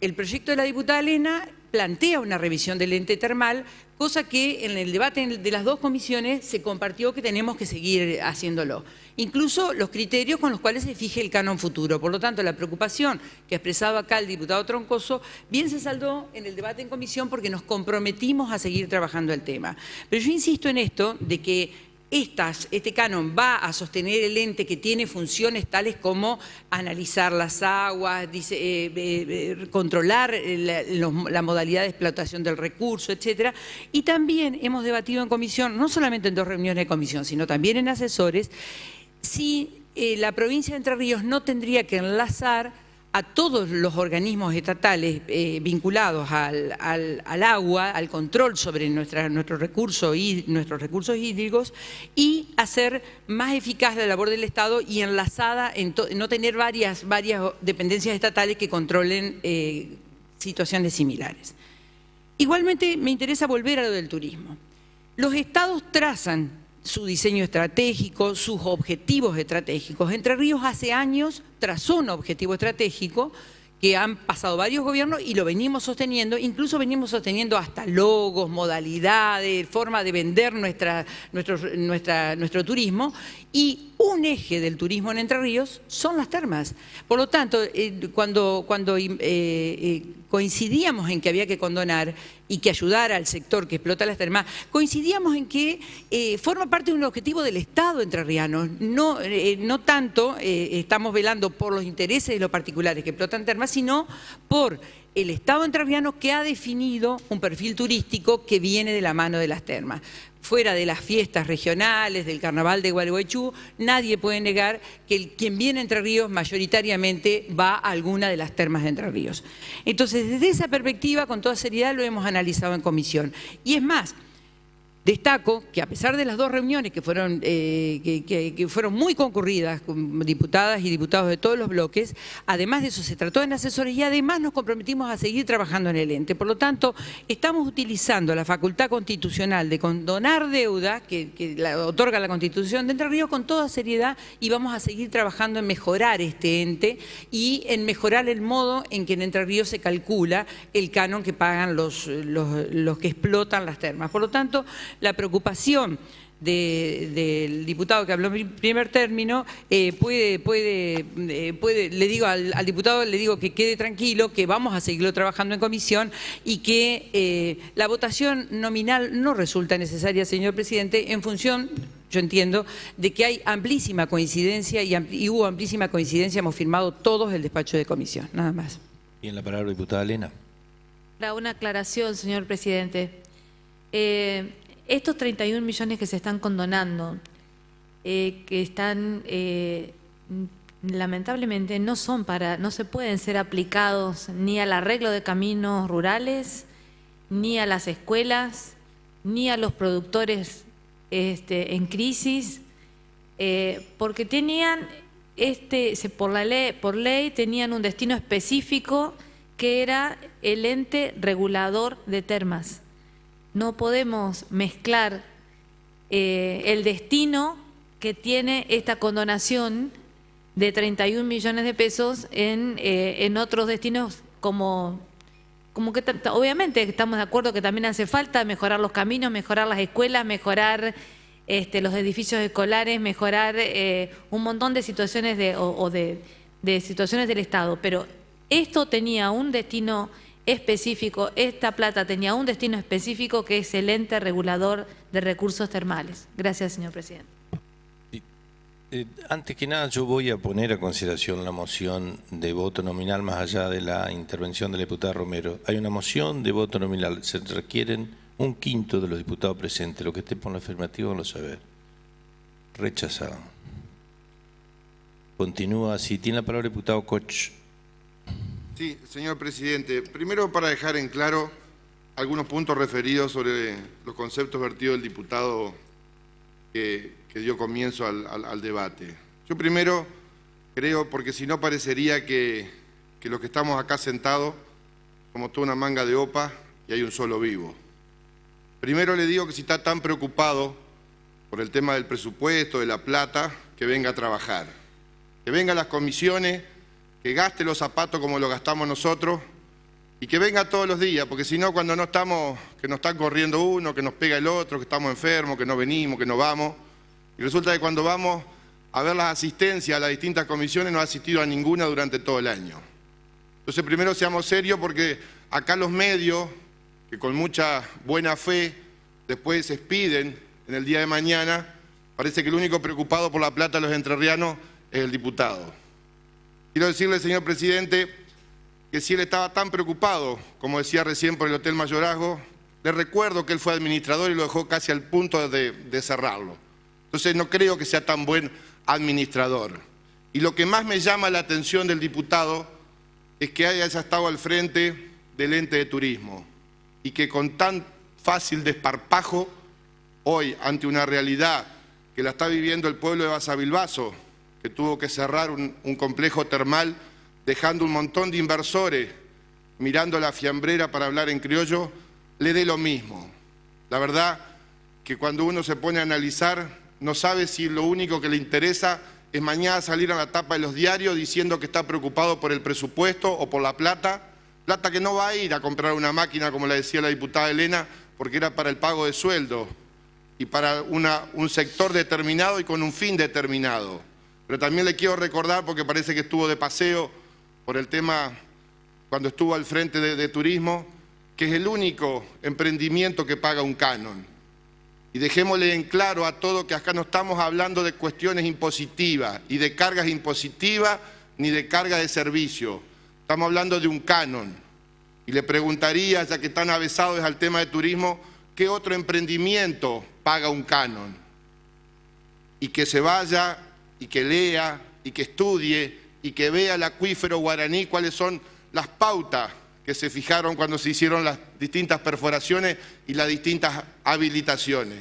El proyecto de la diputada Lena plantea una revisión del ente termal, cosa que en el debate de las dos comisiones se compartió que tenemos que seguir haciéndolo. Incluso los criterios con los cuales se fije el canon futuro. Por lo tanto, la preocupación que expresaba acá el diputado Troncoso bien se saldó en el debate en comisión porque nos comprometimos a seguir trabajando el tema. Pero yo insisto en esto de que este canon va a sostener el ente que tiene funciones tales como analizar las aguas, controlar la modalidad de explotación del recurso, etcétera. Y también hemos debatido en comisión, no solamente en dos reuniones de comisión, sino también en asesores, si la provincia de Entre Ríos no tendría que enlazar a todos los organismos estatales vinculados al agua, al control sobre nuestros recursos hídricos y hacer más eficaz la labor del Estado y enlazada, no tener varias dependencias estatales que controlen situaciones similares. Igualmente me interesa volver a lo del turismo. Los estados trazan su diseño estratégico, sus objetivos estratégicos. Entre Ríos hace años trazó un objetivo estratégico que han pasado varios gobiernos y lo venimos sosteniendo, incluso venimos sosteniendo hasta logos, modalidades, forma de vender nuestro turismo, y un eje del turismo en Entre Ríos son las termas. Por lo tanto, cuando coincidíamos en que había que condonar y que ayudar al sector que explota las termas, coincidíamos en que forma parte de un objetivo del Estado entrerriano. No tanto estamos velando por los intereses de los particulares que explotan termas, sino por el Estado entrerriano que ha definido un perfil turístico que viene de la mano de las termas. Fuera de las fiestas regionales, del carnaval de Gualeguaychú, nadie puede negar que quien viene a Entre Ríos mayoritariamente va a alguna de las termas de Entre Ríos. Entonces, desde esa perspectiva, con toda seriedad, lo hemos analizado en comisión. Y es más, destaco que a pesar de las dos reuniones que fueron muy concurridas con diputadas y diputados de todos los bloques, además de eso se trató en asesores y además nos comprometimos a seguir trabajando en el ente. Por lo tanto, estamos utilizando la facultad constitucional de condonar deuda que la otorga la Constitución de Entre Ríos con toda seriedad y vamos a seguir trabajando en mejorar este ente y en mejorar el modo en que en Entre Ríos se calcula el canon que pagan los que explotan las termas. Por lo tanto, la preocupación del diputado que habló en primer término, le digo al diputado, le digo que quede tranquilo, que vamos a seguirlo trabajando en comisión y que la votación nominal no resulta necesaria, señor presidente, en función, yo entiendo, de que hay amplísima coincidencia y hubo amplísima coincidencia, hemos firmado todos el despacho de comisión, nada más. Bien, la palabra, diputada Lena. Para una aclaración, señor presidente. Estos 31 millones que se están condonando, que están lamentablemente no se pueden ser aplicados ni al arreglo de caminos rurales, ni a las escuelas, ni a los productores en crisis, porque tenían por ley tenían un destino específico que era el ente regulador de termas. no podemos mezclar el destino que tiene esta condonación de 31 millones de pesos en otros destinos como que obviamente estamos de acuerdo que también hace falta mejorar los caminos, mejorar las escuelas, mejorar los edificios escolares, mejorar un montón de situaciones de situaciones del Estado, pero esto tenía un destino específico, esta plata tenía un destino específico que es el ente regulador de recursos termales. Gracias, señor presidente. Antes que nada, yo voy a poner a consideración la moción de voto nominal más allá de la intervención de la diputada Romero. Hay una moción de voto nominal. Se requieren 1/5 de los diputados presentes. Lo que esté por la afirmativa, lo saber. Rechazado. Continúa así. Tiene la palabra el diputado Koch. Sí, señor presidente. Primero, para dejar en claro algunos puntos referidos sobre los conceptos vertidos del diputado que dio comienzo al debate. Yo primero creo, porque si no parecería que los que estamos acá sentados somos toda una manga de opa y hay un solo vivo. Primero le digo que si está tan preocupado por el tema del presupuesto, de la plata, que venga a trabajar. Que venga a las comisiones, que gaste los zapatos como los gastamos nosotros y que venga todos los días, porque si no, cuando no estamos, que nos está corriendo uno, que nos pega el otro, que estamos enfermos, que no venimos, que no vamos. Y resulta que cuando vamos a ver las asistencias a las distintas comisiones no ha asistido a ninguna durante todo el año. Entonces, primero seamos serios porque acá los medios, que con mucha buena fe después se expiden en el día de mañana, parece que el único preocupado por la plata de los entrerrianos es el diputado. Quiero decirle, señor presidente, que si él estaba tan preocupado, como decía recién, por el Hotel Mayorazgo, le recuerdo que él fue administrador y lo dejó casi al punto de cerrarlo. Entonces no creo que sea tan buen administrador. Y lo que más me llama la atención del diputado es que haya estado al frente del ente de turismo y que con tan fácil desparpajo, hoy ante una realidad que la está viviendo el pueblo de Basavilbaso, que tuvo que cerrar un complejo termal, dejando un montón de inversores mirando la fiambrera para hablar en criollo, le dé lo mismo. La verdad que cuando uno se pone a analizar, no sabe si lo único que le interesa es mañana salir a la tapa de los diarios diciendo que está preocupado por el presupuesto o por la plata que no va a ir a comprar una máquina, como le decía la diputada Elena, porque era para el pago de sueldo y para un sector determinado y con un fin determinado. Pero también le quiero recordar, porque parece que estuvo de paseo por el tema cuando estuvo al frente de turismo, que es el único emprendimiento que paga un canon. Y dejémosle en claro a todos que acá no estamos hablando de cuestiones impositivas y de cargas impositivas ni de carga de servicio. Estamos hablando de un canon. Y le preguntaría, ya que están avesados al tema de turismo, ¿qué otro emprendimiento paga un canon? Y que se vaya y que lea y que estudie y que vea el acuífero guaraní cuáles son las pautas que se fijaron cuando se hicieron las distintas perforaciones y las distintas habilitaciones.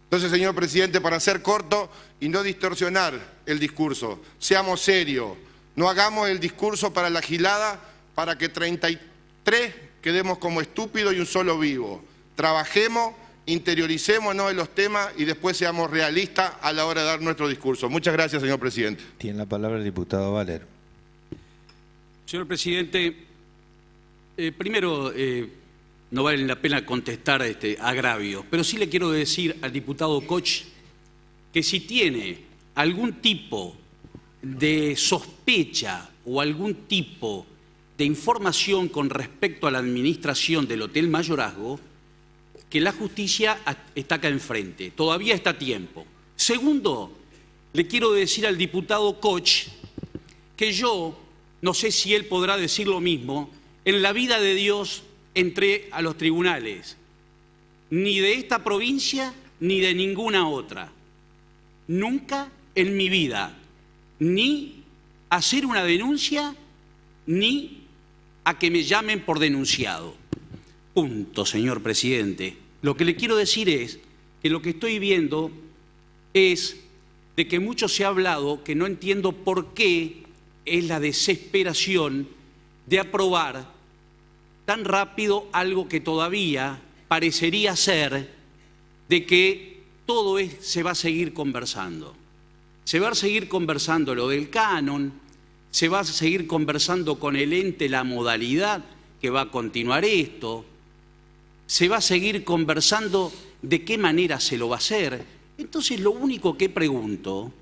Entonces, señor presidente, para ser corto y no distorsionar el discurso, seamos serios, no hagamos el discurso para la gilada para que 33 quedemos como estúpidos y un solo vivo. Trabajemos, interioricémonos en los temas y después seamos realistas a la hora de dar nuestro discurso. Muchas gracias, señor presidente. Tiene la palabra el diputado Valero. Señor presidente, primero, no vale la pena contestar agravios, pero sí le quiero decir al diputado Koch que si tiene algún tipo de sospecha o algún tipo de información con respecto a la administración del Hotel Mayorazgo, que la justicia está acá enfrente, todavía está a tiempo. Segundo, le quiero decir al diputado Koch que yo, no sé si él podrá decir lo mismo, en la vida de Dios entré a los tribunales, ni de esta provincia ni de ninguna otra. Nunca en mi vida, ni a hacer una denuncia, ni a que me llamen por denunciado. Punto, señor presidente. Lo que le quiero decir es que lo que estoy viendo es de que mucho se ha hablado, que no entiendo por qué es la desesperación de aprobar tan rápido algo que todavía parecería ser de que todo se va a seguir conversando. Se va a seguir conversando lo del canon, se va a seguir conversando con el ente la modalidad que va a continuar esto, se va a seguir conversando de qué manera se lo va a hacer. Entonces, lo único que pregunto,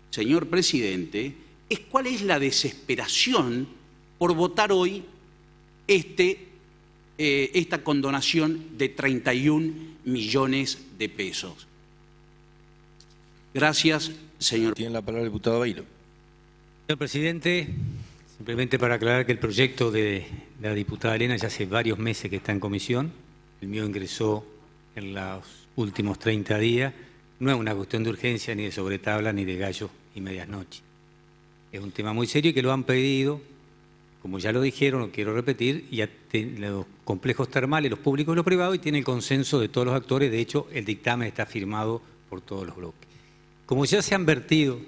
señor presidente, es cuál es la desesperación por votar hoy esta condonación de 31 millones de pesos. Gracias, señor. Tiene la palabra el diputado Bailo. Señor presidente, simplemente para aclarar que el proyecto de la diputada Elena ya hace varios meses que está en comisión. El mío ingresó en los últimos 30 días. No es una cuestión de urgencia, ni de sobretabla, ni de gallo y medias noches. Es un tema muy serio y que lo han pedido, como ya lo dijeron, lo quiero repetir, y los complejos termales, los públicos y los privados, y tiene el consenso de todos los actores. De hecho, el dictamen está firmado por todos los bloques. Como ya se han vertido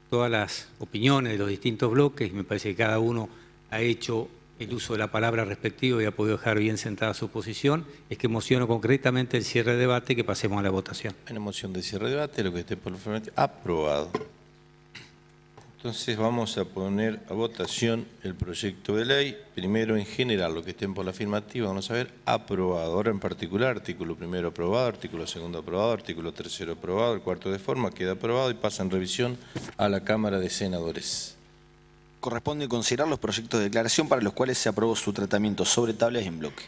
todas las opiniones de los distintos bloques, y me parece que cada uno ha hecho el uso de la palabra respectivo y ha podido dejar bien sentada su posición, es que mociono concretamente el cierre de debate y que pasemos a la votación. Hay una moción de cierre de debate, lo que esté por lo formativo, aprobado. Entonces vamos a poner a votación el proyecto de ley, primero en general, lo que estén por la afirmativa, vamos a ver, aprobado. Ahora en particular, artículo primero aprobado, artículo segundo aprobado, artículo tercero aprobado, el cuarto de forma queda aprobado y pasa en revisión a la Cámara de Senadores. Corresponde considerar los proyectos de declaración para los cuales se aprobó su tratamiento sobre tablas y en bloque.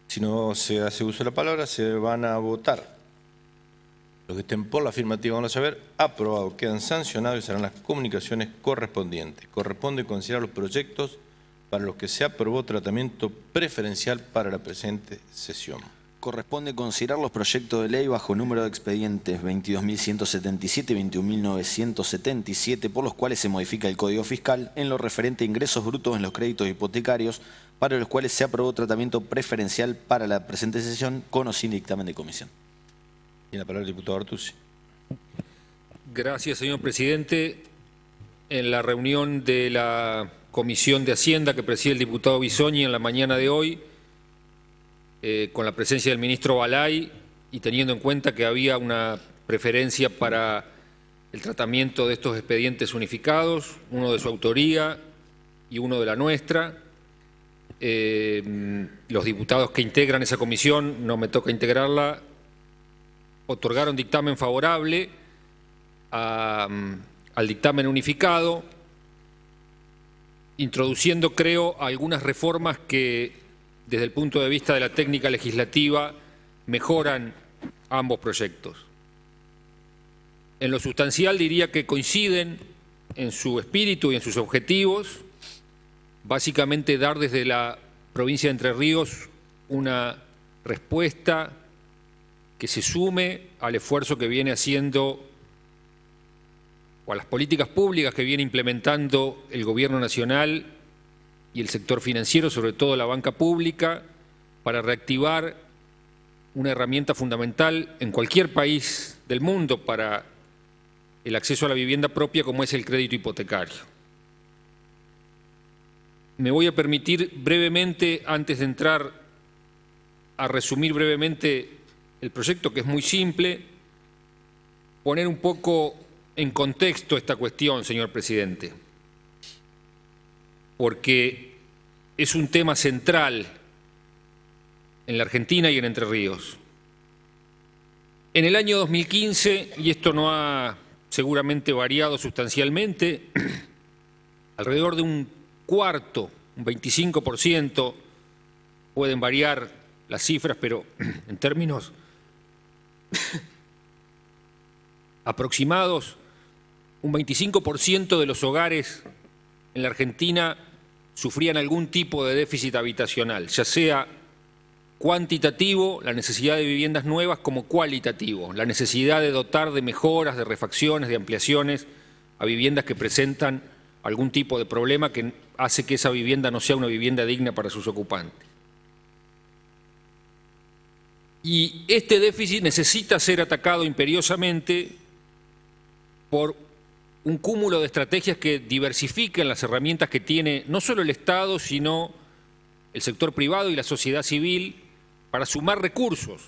Si no se hace uso de la palabra, se van a votar. Los que estén por la afirmativa van a saber, aprobado, quedan sancionados y serán las comunicaciones correspondientes. Corresponde considerar los proyectos para los que se aprobó tratamiento preferencial para la presente sesión. Corresponde considerar los proyectos de ley bajo número de expedientes 22.177 y 21.977, por los cuales se modifica el Código Fiscal en lo referente a ingresos brutos en los créditos hipotecarios, para los cuales se aprobó tratamiento preferencial para la presente sesión con o sin dictamen de comisión. Tiene la palabra el diputado Artusi. Gracias, señor presidente. En la reunión de la Comisión de Hacienda que preside el diputado Bisogni en la mañana de hoy, con la presencia del ministro Balay y teniendo en cuenta que había una preferencia para el tratamiento de estos expedientes unificados, uno de su autoría y uno de la nuestra, los diputados que integran esa comisión, no me toca integrarla, otorgaron dictamen favorable al dictamen unificado, introduciendo, creo, algunas reformas que, desde el punto de vista de la técnica legislativa, mejoran ambos proyectos. En lo sustancial diría que coinciden en su espíritu y en sus objetivos, básicamente dar desde la provincia de Entre Ríos una respuesta que se sume al esfuerzo que viene haciendo o a las políticas públicas que viene implementando el Gobierno Nacional y el sector financiero, sobre todo la banca pública, para reactivar una herramienta fundamental en cualquier país del mundo para el acceso a la vivienda propia, como es el crédito hipotecario. Me voy a permitir brevemente, antes de entrar a resumir brevemente el proyecto, que es muy simple, poner un poco en contexto esta cuestión, señor presidente, porque es un tema central en la Argentina y en Entre Ríos. En el año 2015, y esto no ha seguramente variado sustancialmente, alrededor de un cuarto, un 25%, pueden variar las cifras, pero en términos aproximados, un 25% de los hogares en la Argentina sufrían algún tipo de déficit habitacional, ya sea cuantitativo, la necesidad de viviendas nuevas, como cualitativo, la necesidad de dotar de mejoras, de refacciones, de ampliaciones a viviendas que presentan algún tipo de problema que hace que esa vivienda no sea una vivienda digna para sus ocupantes. Y este déficit necesita ser atacado imperiosamente por un cúmulo de estrategias que diversifiquen las herramientas que tiene no solo el Estado, sino el sector privado y la sociedad civil para sumar recursos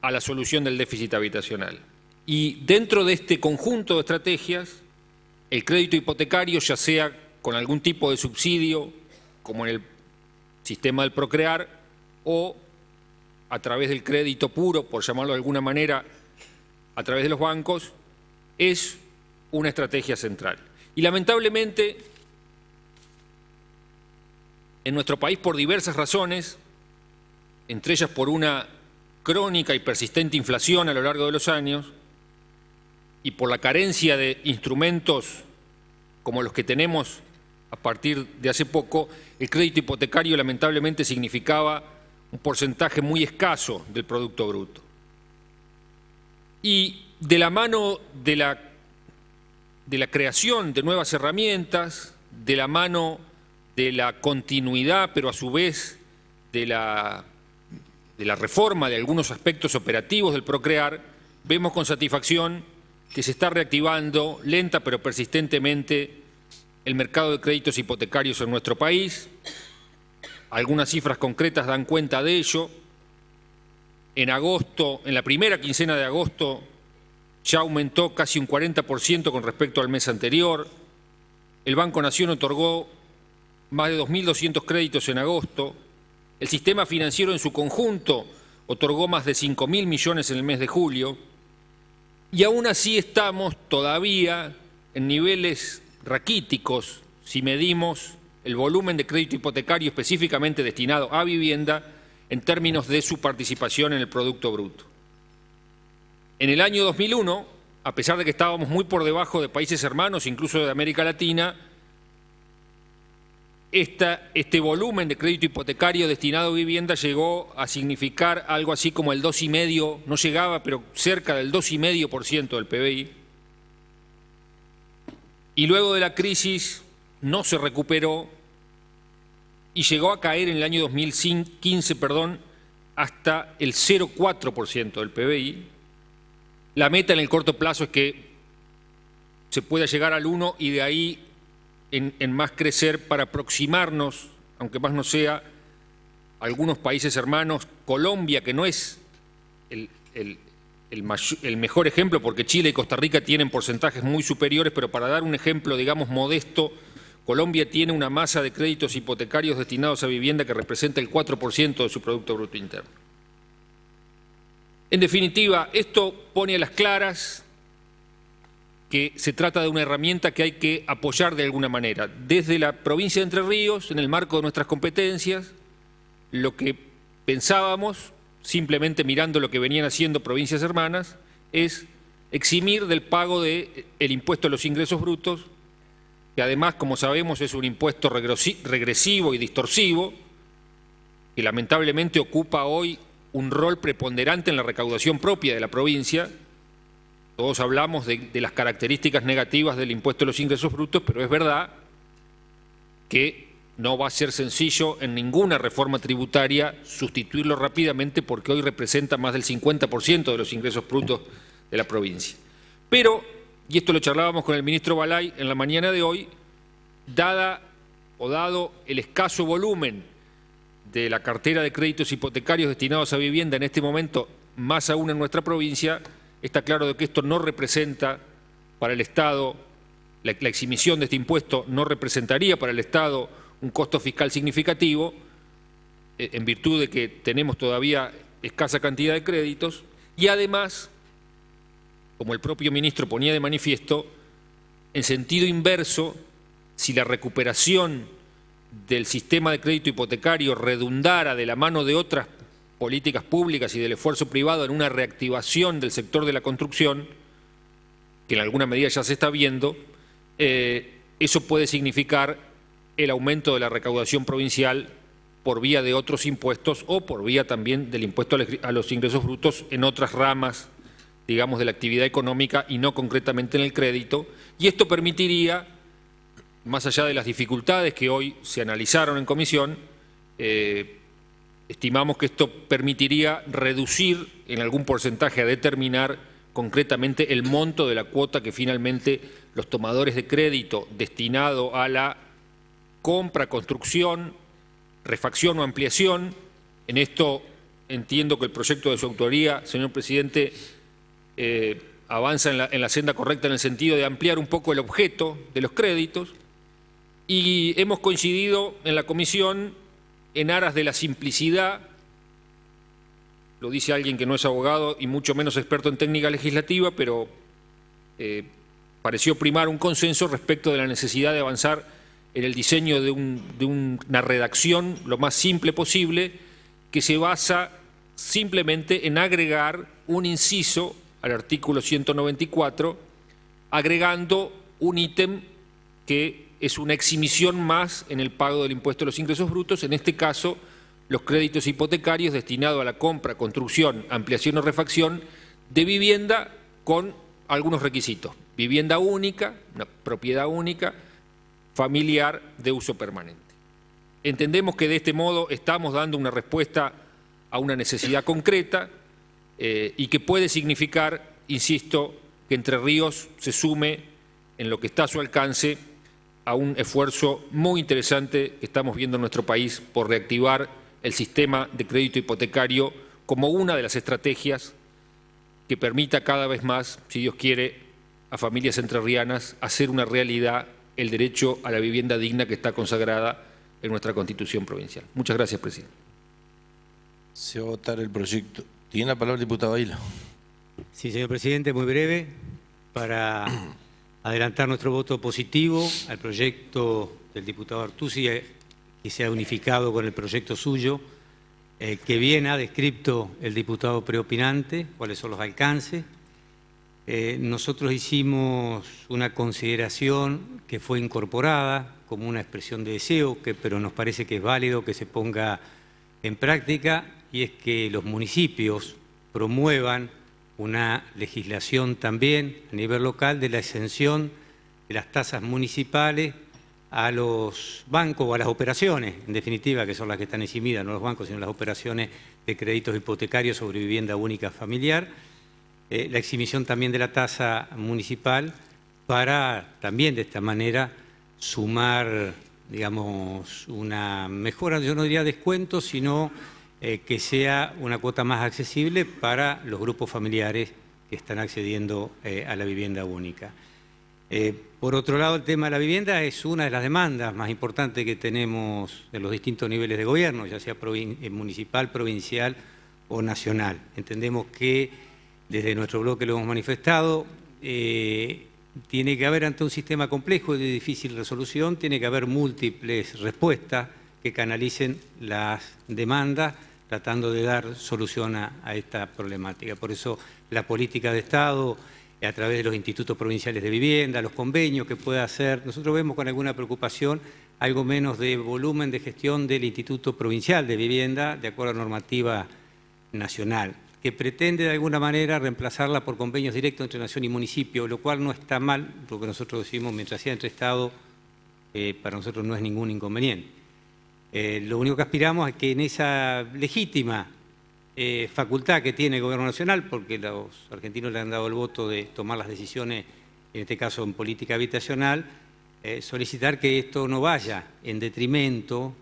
a la solución del déficit habitacional. Y dentro de este conjunto de estrategias, el crédito hipotecario, ya sea con algún tipo de subsidio, como en el sistema del Procrear, o a través del crédito puro, por llamarlo de alguna manera, a través de los bancos, es una estrategia central. Y lamentablemente, en nuestro país, por diversas razones, entre ellas por una crónica y persistente inflación a lo largo de los años y por la carencia de instrumentos como los que tenemos a partir de hace poco, el crédito hipotecario lamentablemente significaba un porcentaje muy escaso del Producto Bruto. Y de la mano de la creación de nuevas herramientas, de la mano de la continuidad, pero a su vez de la reforma de algunos aspectos operativos del Procrear, vemos con satisfacción que se está reactivando lenta pero persistentemente el mercado de créditos hipotecarios en nuestro país. Algunas cifras concretas dan cuenta de ello. En agosto, en la primera quincena de agosto, ya aumentó casi un 40% con respecto al mes anterior. El Banco Nación otorgó más de 2.200 créditos en agosto. El sistema financiero en su conjunto otorgó más de 5.000 millones en el mes de julio. Y aún así estamos todavía en niveles raquíticos si medimos el volumen de crédito hipotecario específicamente destinado a vivienda en términos de su participación en el Producto Bruto. En el año 2001, a pesar de que estábamos muy por debajo de países hermanos, incluso de América Latina, este volumen de crédito hipotecario destinado a vivienda llegó a significar algo así como el 2,5%, no llegaba, pero cerca del 2,5% del PBI. Y luego de la crisis no se recuperó y llegó a caer en el año 2015, hasta el 0,4% del PBI. La meta en el corto plazo es que se pueda llegar al 1% y de ahí en más crecer para aproximarnos, aunque más no sea, a algunos países hermanos. Colombia, que no es el mejor ejemplo, porque Chile y Costa Rica tienen porcentajes muy superiores, pero para dar un ejemplo, digamos, modesto, Colombia tiene una masa de créditos hipotecarios destinados a vivienda que representa el 4% de su Producto Bruto Interno. En definitiva, esto pone a las claras que se trata de una herramienta que hay que apoyar de alguna manera. Desde la provincia de Entre Ríos, en el marco de nuestras competencias, lo que pensábamos, simplemente mirando lo que venían haciendo provincias hermanas, es eximir del pago del impuesto a los ingresos brutos, que además, como sabemos, es un impuesto regresivo y distorsivo, que lamentablemente ocupa hoy un rol preponderante en la recaudación propia de la provincia. Todos hablamos de las características negativas del impuesto a los ingresos brutos, pero es verdad que no va a ser sencillo en ninguna reforma tributaria sustituirlo rápidamente, porque hoy representa más del 50% de los ingresos brutos de la provincia. Pero, y esto lo charlábamos con el ministro Balay en la mañana de hoy, dado el escaso volumen de la cartera de créditos hipotecarios destinados a vivienda en este momento, más aún en nuestra provincia, está claro de que esto no representa para el Estado, la exhibición de este impuesto no representaría para el Estado un costo fiscal significativo, en virtud de que tenemos todavía escasa cantidad de créditos, y además, como el propio ministro ponía de manifiesto, en sentido inverso, si la recuperación del sistema de crédito hipotecario redundara de la mano de otras políticas públicas y del esfuerzo privado en una reactivación del sector de la construcción, que en alguna medida ya se está viendo, eso puede significar el aumento de la recaudación provincial por vía de otros impuestos o por vía también del impuesto a los ingresos brutos en otras ramas, digamos, de la actividad económica y no concretamente en el crédito. Y esto permitiría, más allá de las dificultades que hoy se analizaron en comisión, estimamos que esto permitiría reducir en algún porcentaje a determinar concretamente el monto de la cuota que finalmente los tomadores de crédito destinado a la compra, construcción refacción o ampliación. En esto entiendo que el proyecto de su autoría, señor presidente, avanza en la senda correcta en el sentido de ampliar un poco el objeto de los créditos, y hemos coincidido en la comisión en aras de la simplicidad. Lo dice alguien que no es abogado y mucho menos experto en técnica legislativa, pero pareció primar un consenso respecto de la necesidad de avanzar en el diseño de una redacción lo más simple posible, que se basa simplemente en agregar un inciso al artículo 194, agregando un ítem que es una exhibición más en el pago del impuesto a los ingresos brutos, en este caso los créditos hipotecarios destinados a la compra, construcción, ampliación o refacción de vivienda con algunos requisitos: vivienda única, una propiedad única, familiar de uso permanente. Entendemos que de este modo estamos dando una respuesta a una necesidad concreta y que puede significar, insisto, que Entre Ríos se sume en lo que está a su alcance a un esfuerzo muy interesante que estamos viendo en nuestro país por reactivar el sistema de crédito hipotecario como una de las estrategias que permita cada vez más, si Dios quiere, a familias entrerrianas hacer una realidad el derecho a la vivienda digna que está consagrada en nuestra Constitución provincial. Muchas gracias, presidente. Se va a votar el proyecto. Tiene la palabra el diputado Aila. Sí, señor presidente, muy breve, para adelantar nuestro voto positivo al proyecto del diputado Artusi, que se ha unificado con el proyecto suyo, que bien ha descrito el diputado preopinante, cuáles son los alcances. Nosotros hicimos una consideración que fue incorporada como una expresión de deseo, pero nos parece que es válido que se ponga en práctica, y es que los municipios promuevan una legislación también a nivel local de la exención de las tasas municipales a los bancos o a las operaciones, en definitiva, que son las que están eximidas, no los bancos, sino las operaciones de créditos hipotecarios sobre vivienda única familiar, la exhibición también de la tasa municipal para también de esta manera sumar, digamos, una mejora, yo no diría descuento, sino que sea una cuota más accesible para los grupos familiares que están accediendo a la vivienda única. Por otro lado, el tema de la vivienda es una de las demandas más importantes que tenemos en los distintos niveles de gobierno, ya sea municipal, provincial o nacional. Entendemos que desde nuestro bloque lo hemos manifestado, tiene que haber, ante un sistema complejo y de difícil resolución, tiene que haber múltiples respuestas que canalicen las demandas, tratando de dar solución a esta problemática. Por eso la política de Estado, a través de los institutos provinciales de vivienda, los convenios que pueda hacer, nosotros vemos con alguna preocupación algo menos de volumen de gestión del Instituto Provincial de Vivienda, de acuerdo a normativa nacional, que pretende de alguna manera reemplazarla por convenios directos entre nación y municipio, lo cual no está mal, lo que nosotros decimos, mientras sea entre Estado, para nosotros no es ningún inconveniente. Lo único que aspiramos es que en esa legítima facultad que tiene el Gobierno Nacional, porque los argentinos le han dado el voto de tomar las decisiones, en este caso en política habitacional, solicitar que esto no vaya en detrimento,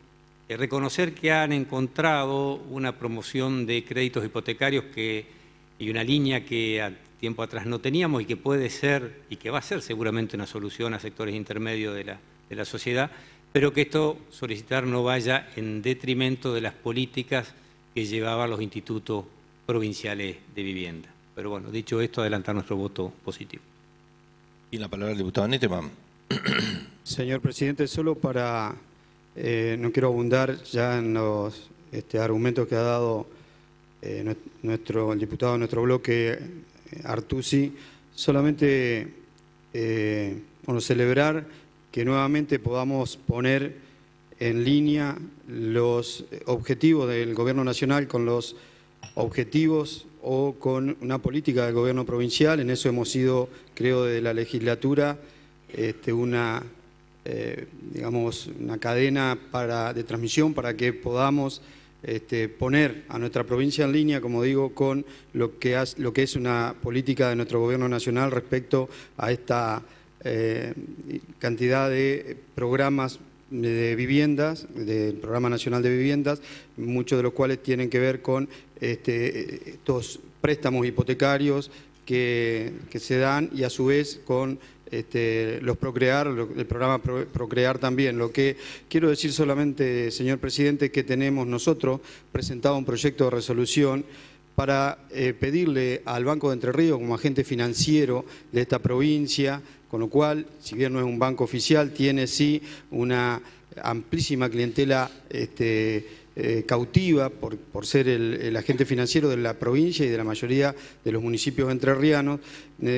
reconocer que han encontrado una promoción de créditos hipotecarios y una línea que a tiempo atrás no teníamos y que puede ser y que va a ser seguramente una solución a sectores intermedios de la sociedad, pero que esto, solicitar, no vaya en detrimento de las políticas que llevaban los institutos provinciales de vivienda. Pero bueno, dicho esto, adelantar nuestro voto positivo. Y la palabra al diputado Nettemann. Señor presidente, solo para, no quiero abundar ya en los argumentos que ha dado el diputado de nuestro bloque, Artusi, solamente celebrar que nuevamente podamos poner en línea los objetivos del Gobierno Nacional con los objetivos o con una política del Gobierno provincial. En eso hemos sido, creo, de la legislatura, una cadena de transmisión para que podamos poner a nuestra provincia en línea, como digo, con lo que es una política de nuestro Gobierno Nacional respecto a esta cantidad de programas de viviendas, del Programa Nacional de Viviendas, muchos de los cuales tienen que ver con estos préstamos hipotecarios que se dan y a su vez con los Procrear, el programa Procrear también. Lo que quiero decir solamente, señor presidente, es que tenemos nosotros presentado un proyecto de resolución para pedirle al Banco de Entre Ríos como agente financiero de esta provincia, con lo cual, si bien no es un banco oficial, tiene sí una amplísima clientela cautiva por ser el agente financiero de la provincia y de la mayoría de los municipios entrerrianos.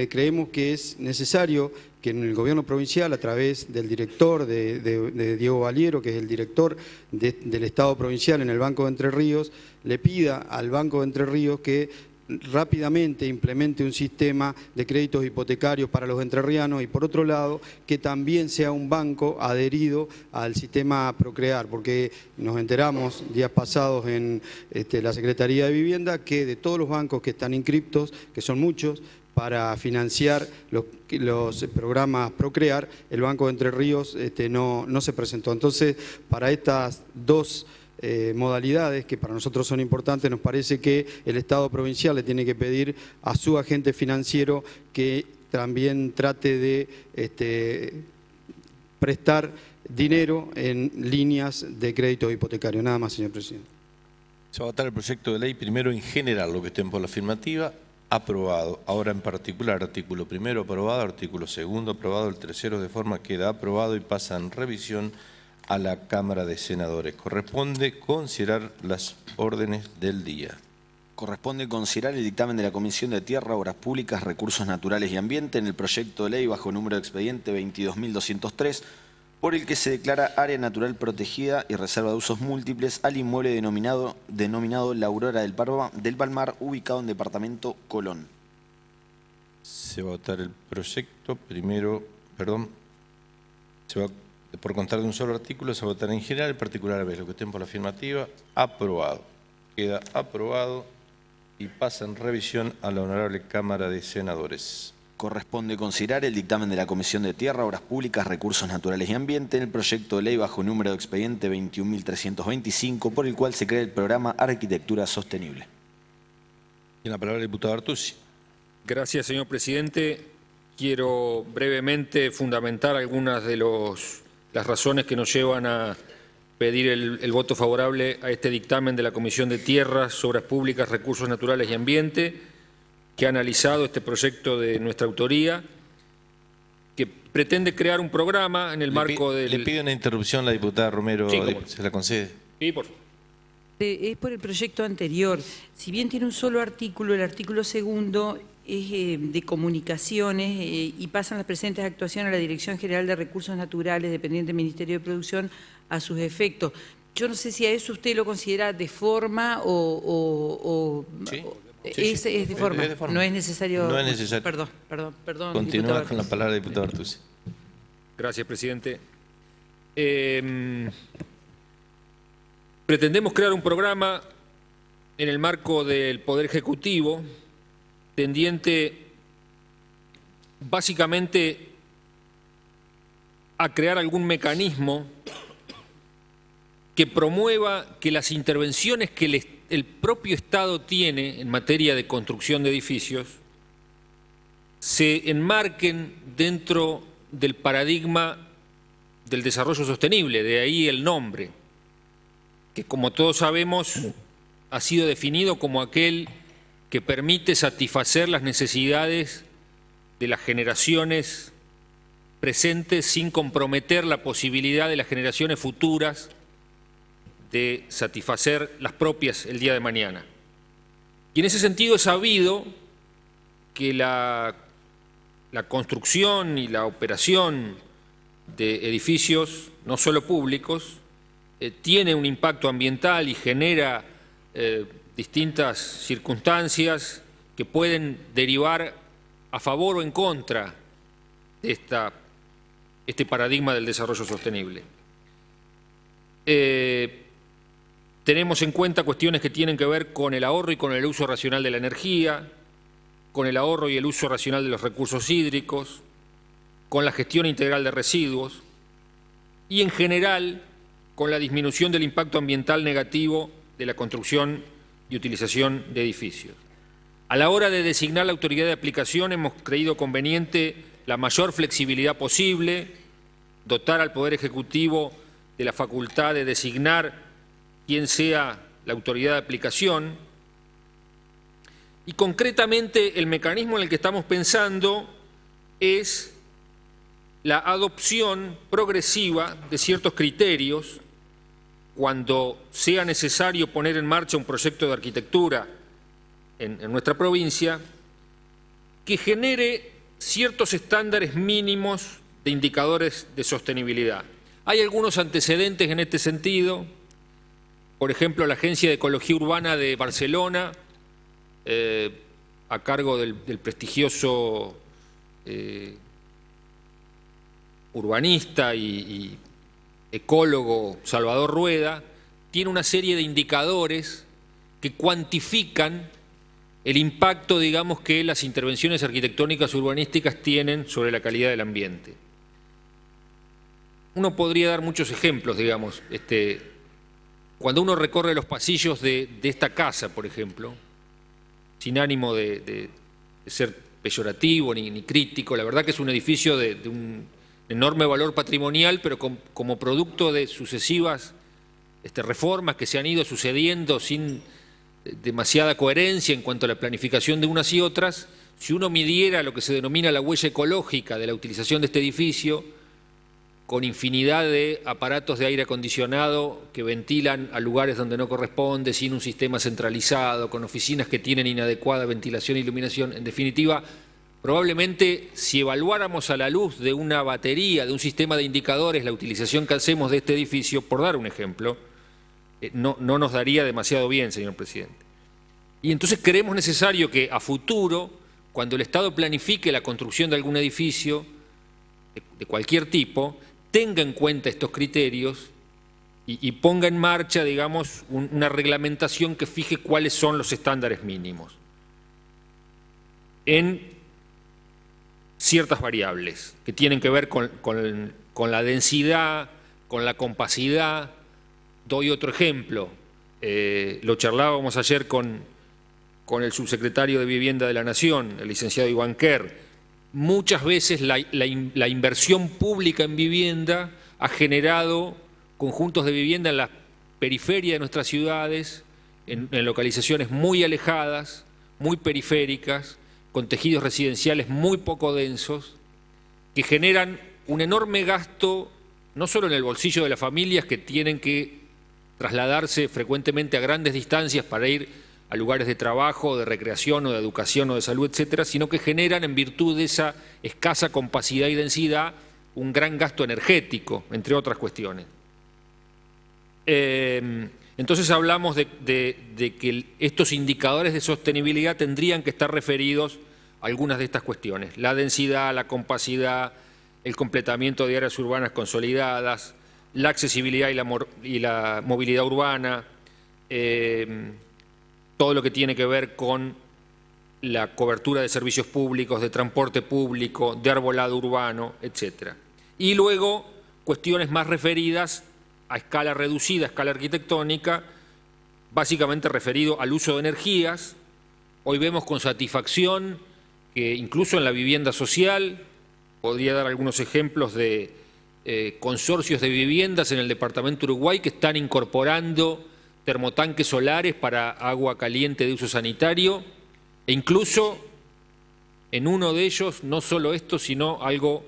Creemos que es necesario que en el gobierno provincial, a través del director de Diego Valiero, que es el director del Estado provincial en el Banco de Entre Ríos, le pida al Banco de Entre Ríos que rápidamente implemente un sistema de créditos hipotecarios para los entrerrianos y, por otro lado, que también sea un banco adherido al sistema Procrear, porque nos enteramos días pasados en la Secretaría de Vivienda que de todos los bancos que están inscriptos, que son muchos, para financiar los programas Procrear, el Banco de Entre Ríos no se presentó. Entonces, para estas dos modalidades que para nosotros son importantes, nos parece que el Estado provincial le tiene que pedir a su agente financiero que también trate de prestar dinero en líneas de crédito hipotecario. Nada más, señor presidente. Se va a votar el proyecto de ley primero en general, lo que estén por la afirmativa, aprobado. Ahora en particular, artículo primero aprobado, artículo segundo aprobado, el tercero de forma queda aprobado y pasa en revisión a la Cámara de Senadores. Corresponde considerar las órdenes del día. Corresponde considerar el dictamen de la Comisión de Tierra, Obras Públicas, Recursos Naturales y Ambiente en el proyecto de ley bajo número de expediente 22.203, por el que se declara área natural protegida y reserva de usos múltiples al inmueble denominado La Aurora del Palmar, ubicado en departamento Colón. Se va a votar el proyecto primero, por contar de un solo artículo, se va a votar en general, en particular a ver lo que estén por la afirmativa, aprobado. Queda aprobado y pasa en revisión a la Honorable Cámara de Senadores. Corresponde considerar el dictamen de la Comisión de Tierra, Obras Públicas, Recursos Naturales y Ambiente en el proyecto de ley bajo número de expediente 21.325, por el cual se crea el programa Arquitectura Sostenible. Tiene la palabra el diputado Artusi. Gracias, señor presidente. Quiero brevemente fundamentar algunas de las razones que nos llevan a pedir el voto favorable a este dictamen de la Comisión de Tierras, Obras Públicas, Recursos Naturales y Ambiente, que ha analizado este proyecto de nuestra autoría, que pretende crear un programa en el marco del... Le pide una interrupción la diputada Romero, sí, ¿se la concede? Sí, por favor. Es por el proyecto anterior. Si bien tiene un solo artículo, el artículo segundo es de comunicaciones y pasan las presentes actuaciones a la Dirección General de Recursos Naturales, dependiente del Ministerio de Producción, a sus efectos. Yo no sé si a eso usted lo considera de forma o sí. Es de forma. No es necesario. No es necesario. Perdón. Continúa con la palabra, diputado Artusi. Gracias, presidente. Pretendemos crear un programa en el marco del Poder Ejecutivo tendiente básicamente a crear algún mecanismo que promueva que las intervenciones que el propio Estado tiene en materia de construcción de edificios se enmarquen dentro del paradigma del desarrollo sostenible, de ahí el nombre, que como todos sabemos ha sido definido como aquel que permite satisfacer las necesidades de las generaciones presentes sin comprometer la posibilidad de las generaciones futuras de satisfacer las propias el día de mañana. Y en ese sentido es sabido que la construcción y la operación de edificios, no solo públicos, tiene un impacto ambiental y genera distintas circunstancias que pueden derivar a favor o en contra de este paradigma del desarrollo sostenible. Tenemos en cuenta cuestiones que tienen que ver con el ahorro y con el uso racional de la energía, con el ahorro y el uso racional de los recursos hídricos, con la gestión integral de residuos. y en general con la disminución del impacto ambiental negativo de la construcción y utilización de edificios. A la hora de designar la autoridad de aplicación hemos creído conveniente la mayor flexibilidad posible, dotar al Poder Ejecutivo de la facultad de designar quién sea la autoridad de aplicación y concretamente el mecanismo en el que estamos pensando es la adopción progresiva de ciertos criterios cuando sea necesario poner en marcha un proyecto de arquitectura en nuestra provincia que genere ciertos estándares mínimos de indicadores de sostenibilidad. Hay algunos antecedentes en este sentido, por ejemplo, la Agencia de Ecología Urbana de Barcelona, a cargo del prestigioso urbanista y ecólogo Salvador Rueda, tiene una serie de indicadores que cuantifican el impacto, digamos, que las intervenciones arquitectónicas urbanísticas tienen sobre la calidad del ambiente. Uno podría dar muchos ejemplos, digamos. Cuando uno recorre los pasillos de esta casa, por ejemplo, sin ánimo de ser peyorativo ni crítico, la verdad que es un edificio de un enorme valor patrimonial, pero como producto de sucesivas reformas que se han ido sucediendo sin demasiada coherencia en cuanto a la planificación de unas y otras, si uno midiera lo que se denomina la huella ecológica de la utilización de este edificio, con infinidad de aparatos de aire acondicionado que ventilan a lugares donde no corresponde, sin un sistema centralizado, con oficinas que tienen inadecuada ventilación e iluminación, en definitiva, probablemente si evaluáramos a la luz de una batería, de un sistema de indicadores, la utilización que hacemos de este edificio, por dar un ejemplo, no nos daría demasiado bien, señor presidente. Y entonces creemos necesario que a futuro, cuando el Estado planifique la construcción de algún edificio de cualquier tipo, tenga en cuenta estos criterios y ponga en marcha, digamos, una reglamentación que fije cuáles son los estándares mínimos en ciertas variables que tienen que ver con la densidad, con la compacidad. Doy otro ejemplo, lo charlábamos ayer con el subsecretario de Vivienda de la Nación, el licenciado Iván Kerr. Muchas veces la inversión pública en vivienda ha generado conjuntos de vivienda en la periferia de nuestras ciudades, en localizaciones muy alejadas, muy periféricas, con tejidos residenciales muy poco densos, que generan un enorme gasto, no solo en el bolsillo de las familias que tienen que trasladarse frecuentemente a grandes distancias para ir a lugares de trabajo, de recreación o de educación o de salud, etcétera, sino que generan, en virtud de esa escasa compacidad y densidad, un gran gasto energético, entre otras cuestiones. Entonces hablamos de que estos indicadores de sostenibilidad tendrían que estar referidos a algunas de estas cuestiones: la densidad, la compacidad, el completamiento de áreas urbanas consolidadas, la accesibilidad y la movilidad urbana, todo lo que tiene que ver con la cobertura de servicios públicos, de transporte público, de arbolado urbano, etc. Y luego cuestiones más referidas a escala reducida, a escala arquitectónica, básicamente referido al uso de energías. Hoy vemos con satisfacción que incluso en la vivienda social, podría dar algunos ejemplos de consorcios de viviendas en el departamento Uruguay que están incorporando termotanques solares para agua caliente de uso sanitario, e incluso en uno de ellos, no solo esto, sino algo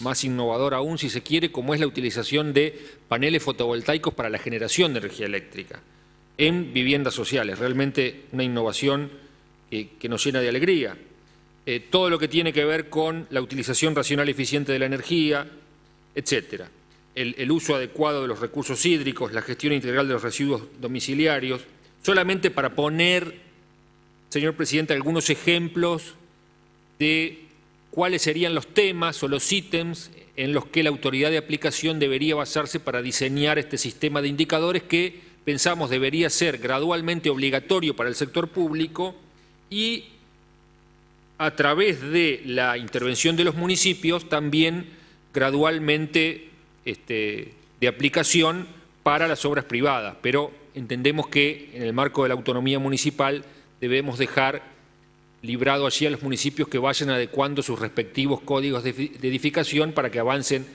más innovador aún, si se quiere, como es la utilización de paneles fotovoltaicos para la generación de energía eléctrica en viviendas sociales. Realmente una innovación que nos llena de alegría. Todo lo que tiene que ver con la utilización racional y eficiente de la energía, etcétera. El uso adecuado de los recursos hídricos, la gestión integral de los residuos domiciliarios, solamente para poner, señor presidente, algunos ejemplos de cuáles serían los temas o los ítems en los que la autoridad de aplicación debería basarse para diseñar este sistema de indicadores que pensamos debería ser gradualmente obligatorio para el sector público y a través de la intervención de los municipios también gradualmente de aplicación para las obras privadas, pero entendemos que en el marco de la autonomía municipal debemos dejar librado allí a los municipios que vayan adecuando sus respectivos códigos de edificación para que avancen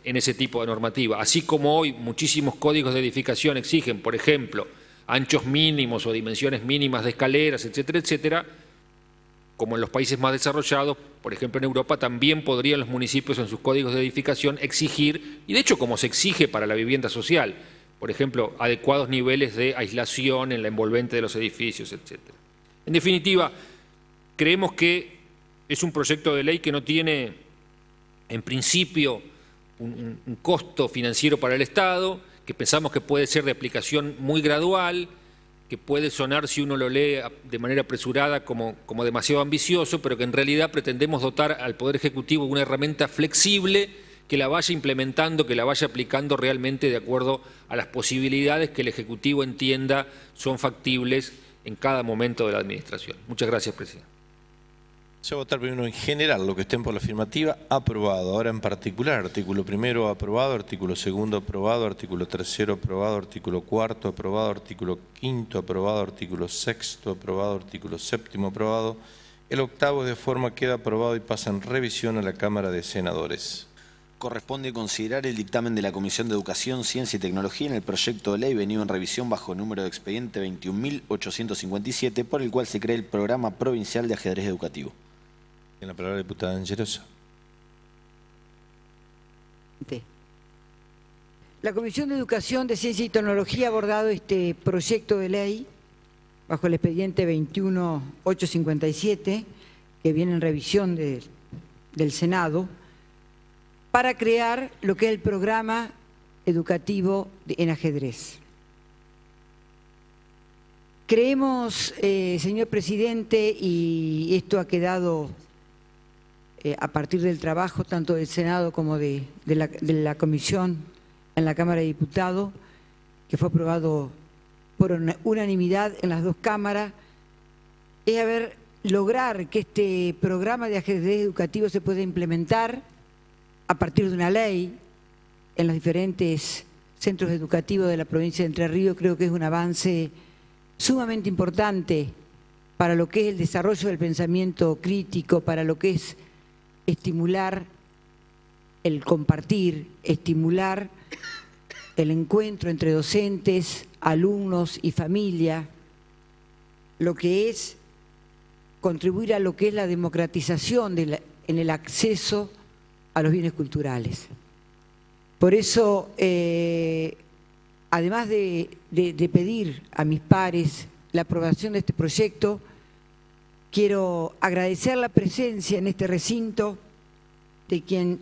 en ese tipo de normativa. Así como hoy muchísimos códigos de edificación exigen, por ejemplo, anchos mínimos o dimensiones mínimas de escaleras, etcétera, etcétera, como en los países más desarrollados, por ejemplo en Europa, también podrían los municipios en sus códigos de edificación exigir, y de hecho como se exige para la vivienda social, por ejemplo, adecuados niveles de aislación en la envolvente de los edificios, etcétera. En definitiva, creemos que es un proyecto de ley que no tiene, en principio, un costo financiero para el Estado, que pensamos que puede ser de aplicación muy gradual, que puede sonar, si uno lo lee de manera apresurada, como demasiado ambicioso, pero que en realidad pretendemos dotar al Poder Ejecutivo una herramienta flexible que la vaya implementando, que la vaya aplicando realmente de acuerdo a las posibilidades que el Ejecutivo entienda son factibles en cada momento de la Administración. Muchas gracias, presidente. Se va a votar primero en general, lo que estén por la afirmativa, aprobado. Ahora en particular, artículo primero aprobado, artículo segundo aprobado, artículo tercero aprobado, artículo cuarto aprobado, artículo quinto aprobado, artículo sexto aprobado, artículo séptimo aprobado. El octavo de forma queda aprobado y pasa en revisión a la Cámara de Senadores. Corresponde considerar el dictamen de la Comisión de Educación, Ciencia y Tecnología en el proyecto de ley venido en revisión bajo número de expediente 21.857, por el cual se crea el Programa Provincial de Ajedrez Educativo. Tiene la palabra la diputada Angerosa. La Comisión de Educación, de Ciencia y Tecnología ha abordado este proyecto de ley bajo el expediente 21.857, que viene en revisión del Senado, para crear lo que es el programa educativo en ajedrez. Creemos, señor presidente, y esto ha quedado a partir del trabajo tanto del Senado como de la Comisión en la Cámara de Diputados, que fue aprobado por unanimidad en las dos cámaras, es lograr que este programa de ajedrez educativo se pueda implementar a partir de una ley en los diferentes centros educativos de la provincia de Entre Ríos. Creo que es un avance sumamente importante para lo que es el desarrollo del pensamiento crítico, para lo que es estimular el compartir, estimular el encuentro entre docentes, alumnos y familia, lo que es contribuir a lo que es la democratización en el acceso a los bienes culturales. Por eso, además de pedir a mis pares la aprobación de este proyecto, quiero agradecer la presencia en este recinto de quien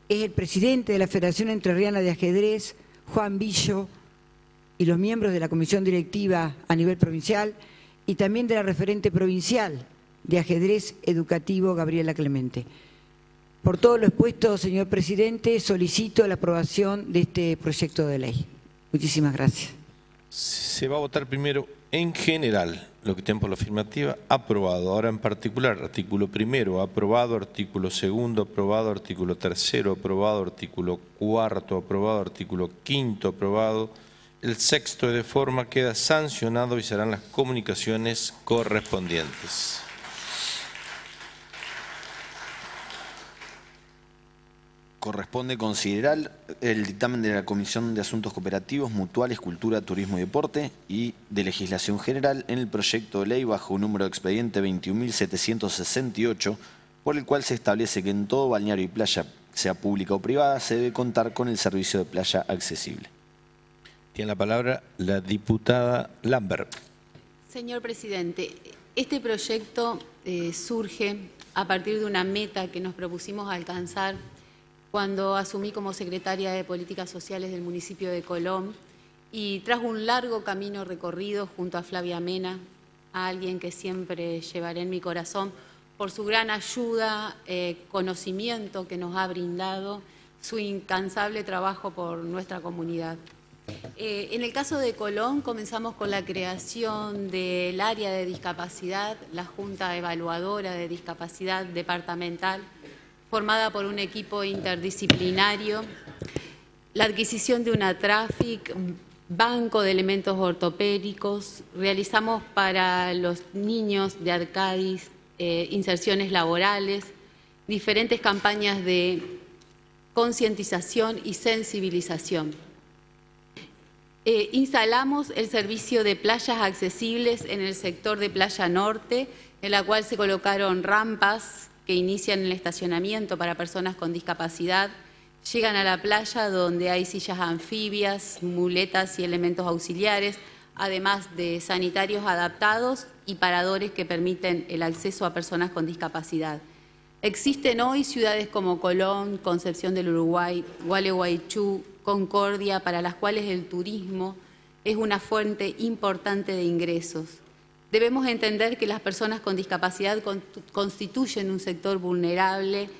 es el presidente de la Federación Entrerriana de Ajedrez, Juan Billo, y los miembros de la Comisión Directiva a nivel provincial, y también de la referente provincial de ajedrez educativo, Gabriela Clemente. Por todo lo expuesto, señor presidente, solicito la aprobación de este proyecto de ley. Muchísimas gracias. Se va a votar primero en general, lo que estén por la afirmativa, aprobado. Ahora en particular, artículo primero aprobado, artículo segundo aprobado, artículo tercero aprobado, artículo cuarto aprobado, artículo quinto aprobado. El sexto de forma queda sancionado y serán las comunicaciones correspondientes. Corresponde considerar el dictamen de la Comisión de Asuntos Cooperativos, Mutuales, Cultura, Turismo y Deporte y de Legislación General en el proyecto de ley bajo número de expediente 21.768, por el cual se establece que en todo balneario y playa, sea pública o privada, se debe contar con el servicio de playa accesible. Tiene la palabra la diputada Lambert. Señor presidente, este proyecto surge a partir de una meta que nos propusimos alcanzar cuando asumí como secretaria de Políticas Sociales del municipio de Colón, y tras un largo camino recorrido junto a Flavia Mena, a alguien que siempre llevaré en mi corazón por su gran ayuda, conocimiento que nos ha brindado, su incansable trabajo por nuestra comunidad. En el caso de Colón comenzamos con la creación del área de discapacidad, la Junta Evaluadora de Discapacidad Departamental, formada por un equipo interdisciplinario la adquisición de una Traffic, banco de elementos ortopédicos, realizamos para los niños de Arcadis inserciones laborales, diferentes campañas de concientización y sensibilización. Instalamos el servicio de playas accesibles en el sector de Playa Norte, en la cual se colocaron rampas que inician el estacionamiento para personas con discapacidad, llegan a la playa donde hay sillas anfibias, muletas y elementos auxiliares, además de sanitarios adaptados y paradores que permiten el acceso a personas con discapacidad. Existen hoy ciudades como Colón, Concepción del Uruguay, Gualeguaychú, Concordia, para las cuales el turismo es una fuente importante de ingresos. Debemos entender que las personas con discapacidad constituyen un sector vulnerable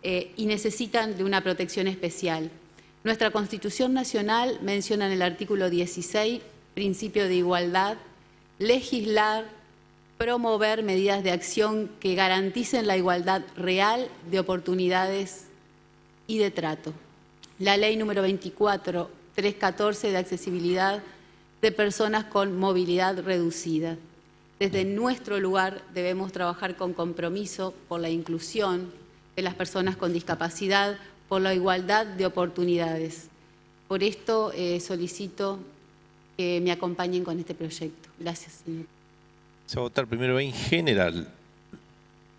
y necesitan de una protección especial. Nuestra Constitución Nacional menciona en el artículo 16, principio de igualdad, legislar, promover medidas de acción que garanticen la igualdad real de oportunidades y de trato. La ley número 24.314 de accesibilidad de personas con movilidad reducida. Desde nuestro lugar debemos trabajar con compromiso por la inclusión de las personas con discapacidad, por la igualdad de oportunidades. Por esto solicito que me acompañen con este proyecto. Gracias, señor. Se va a votar primero en general.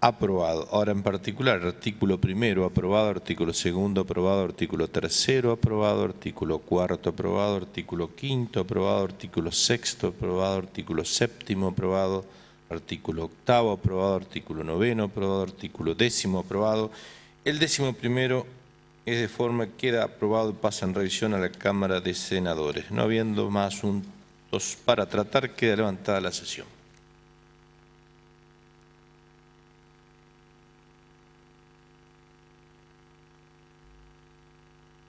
Aprobado. Ahora en particular, artículo primero aprobado, artículo segundo aprobado, artículo tercero aprobado, artículo cuarto aprobado, artículo quinto aprobado, artículo sexto aprobado, artículo séptimo aprobado, artículo octavo aprobado, artículo noveno aprobado, artículo décimo aprobado. El 11º es de forma que queda aprobado y pasa en revisión a la Cámara de Senadores. No habiendo más asuntos para tratar, queda levantada la sesión.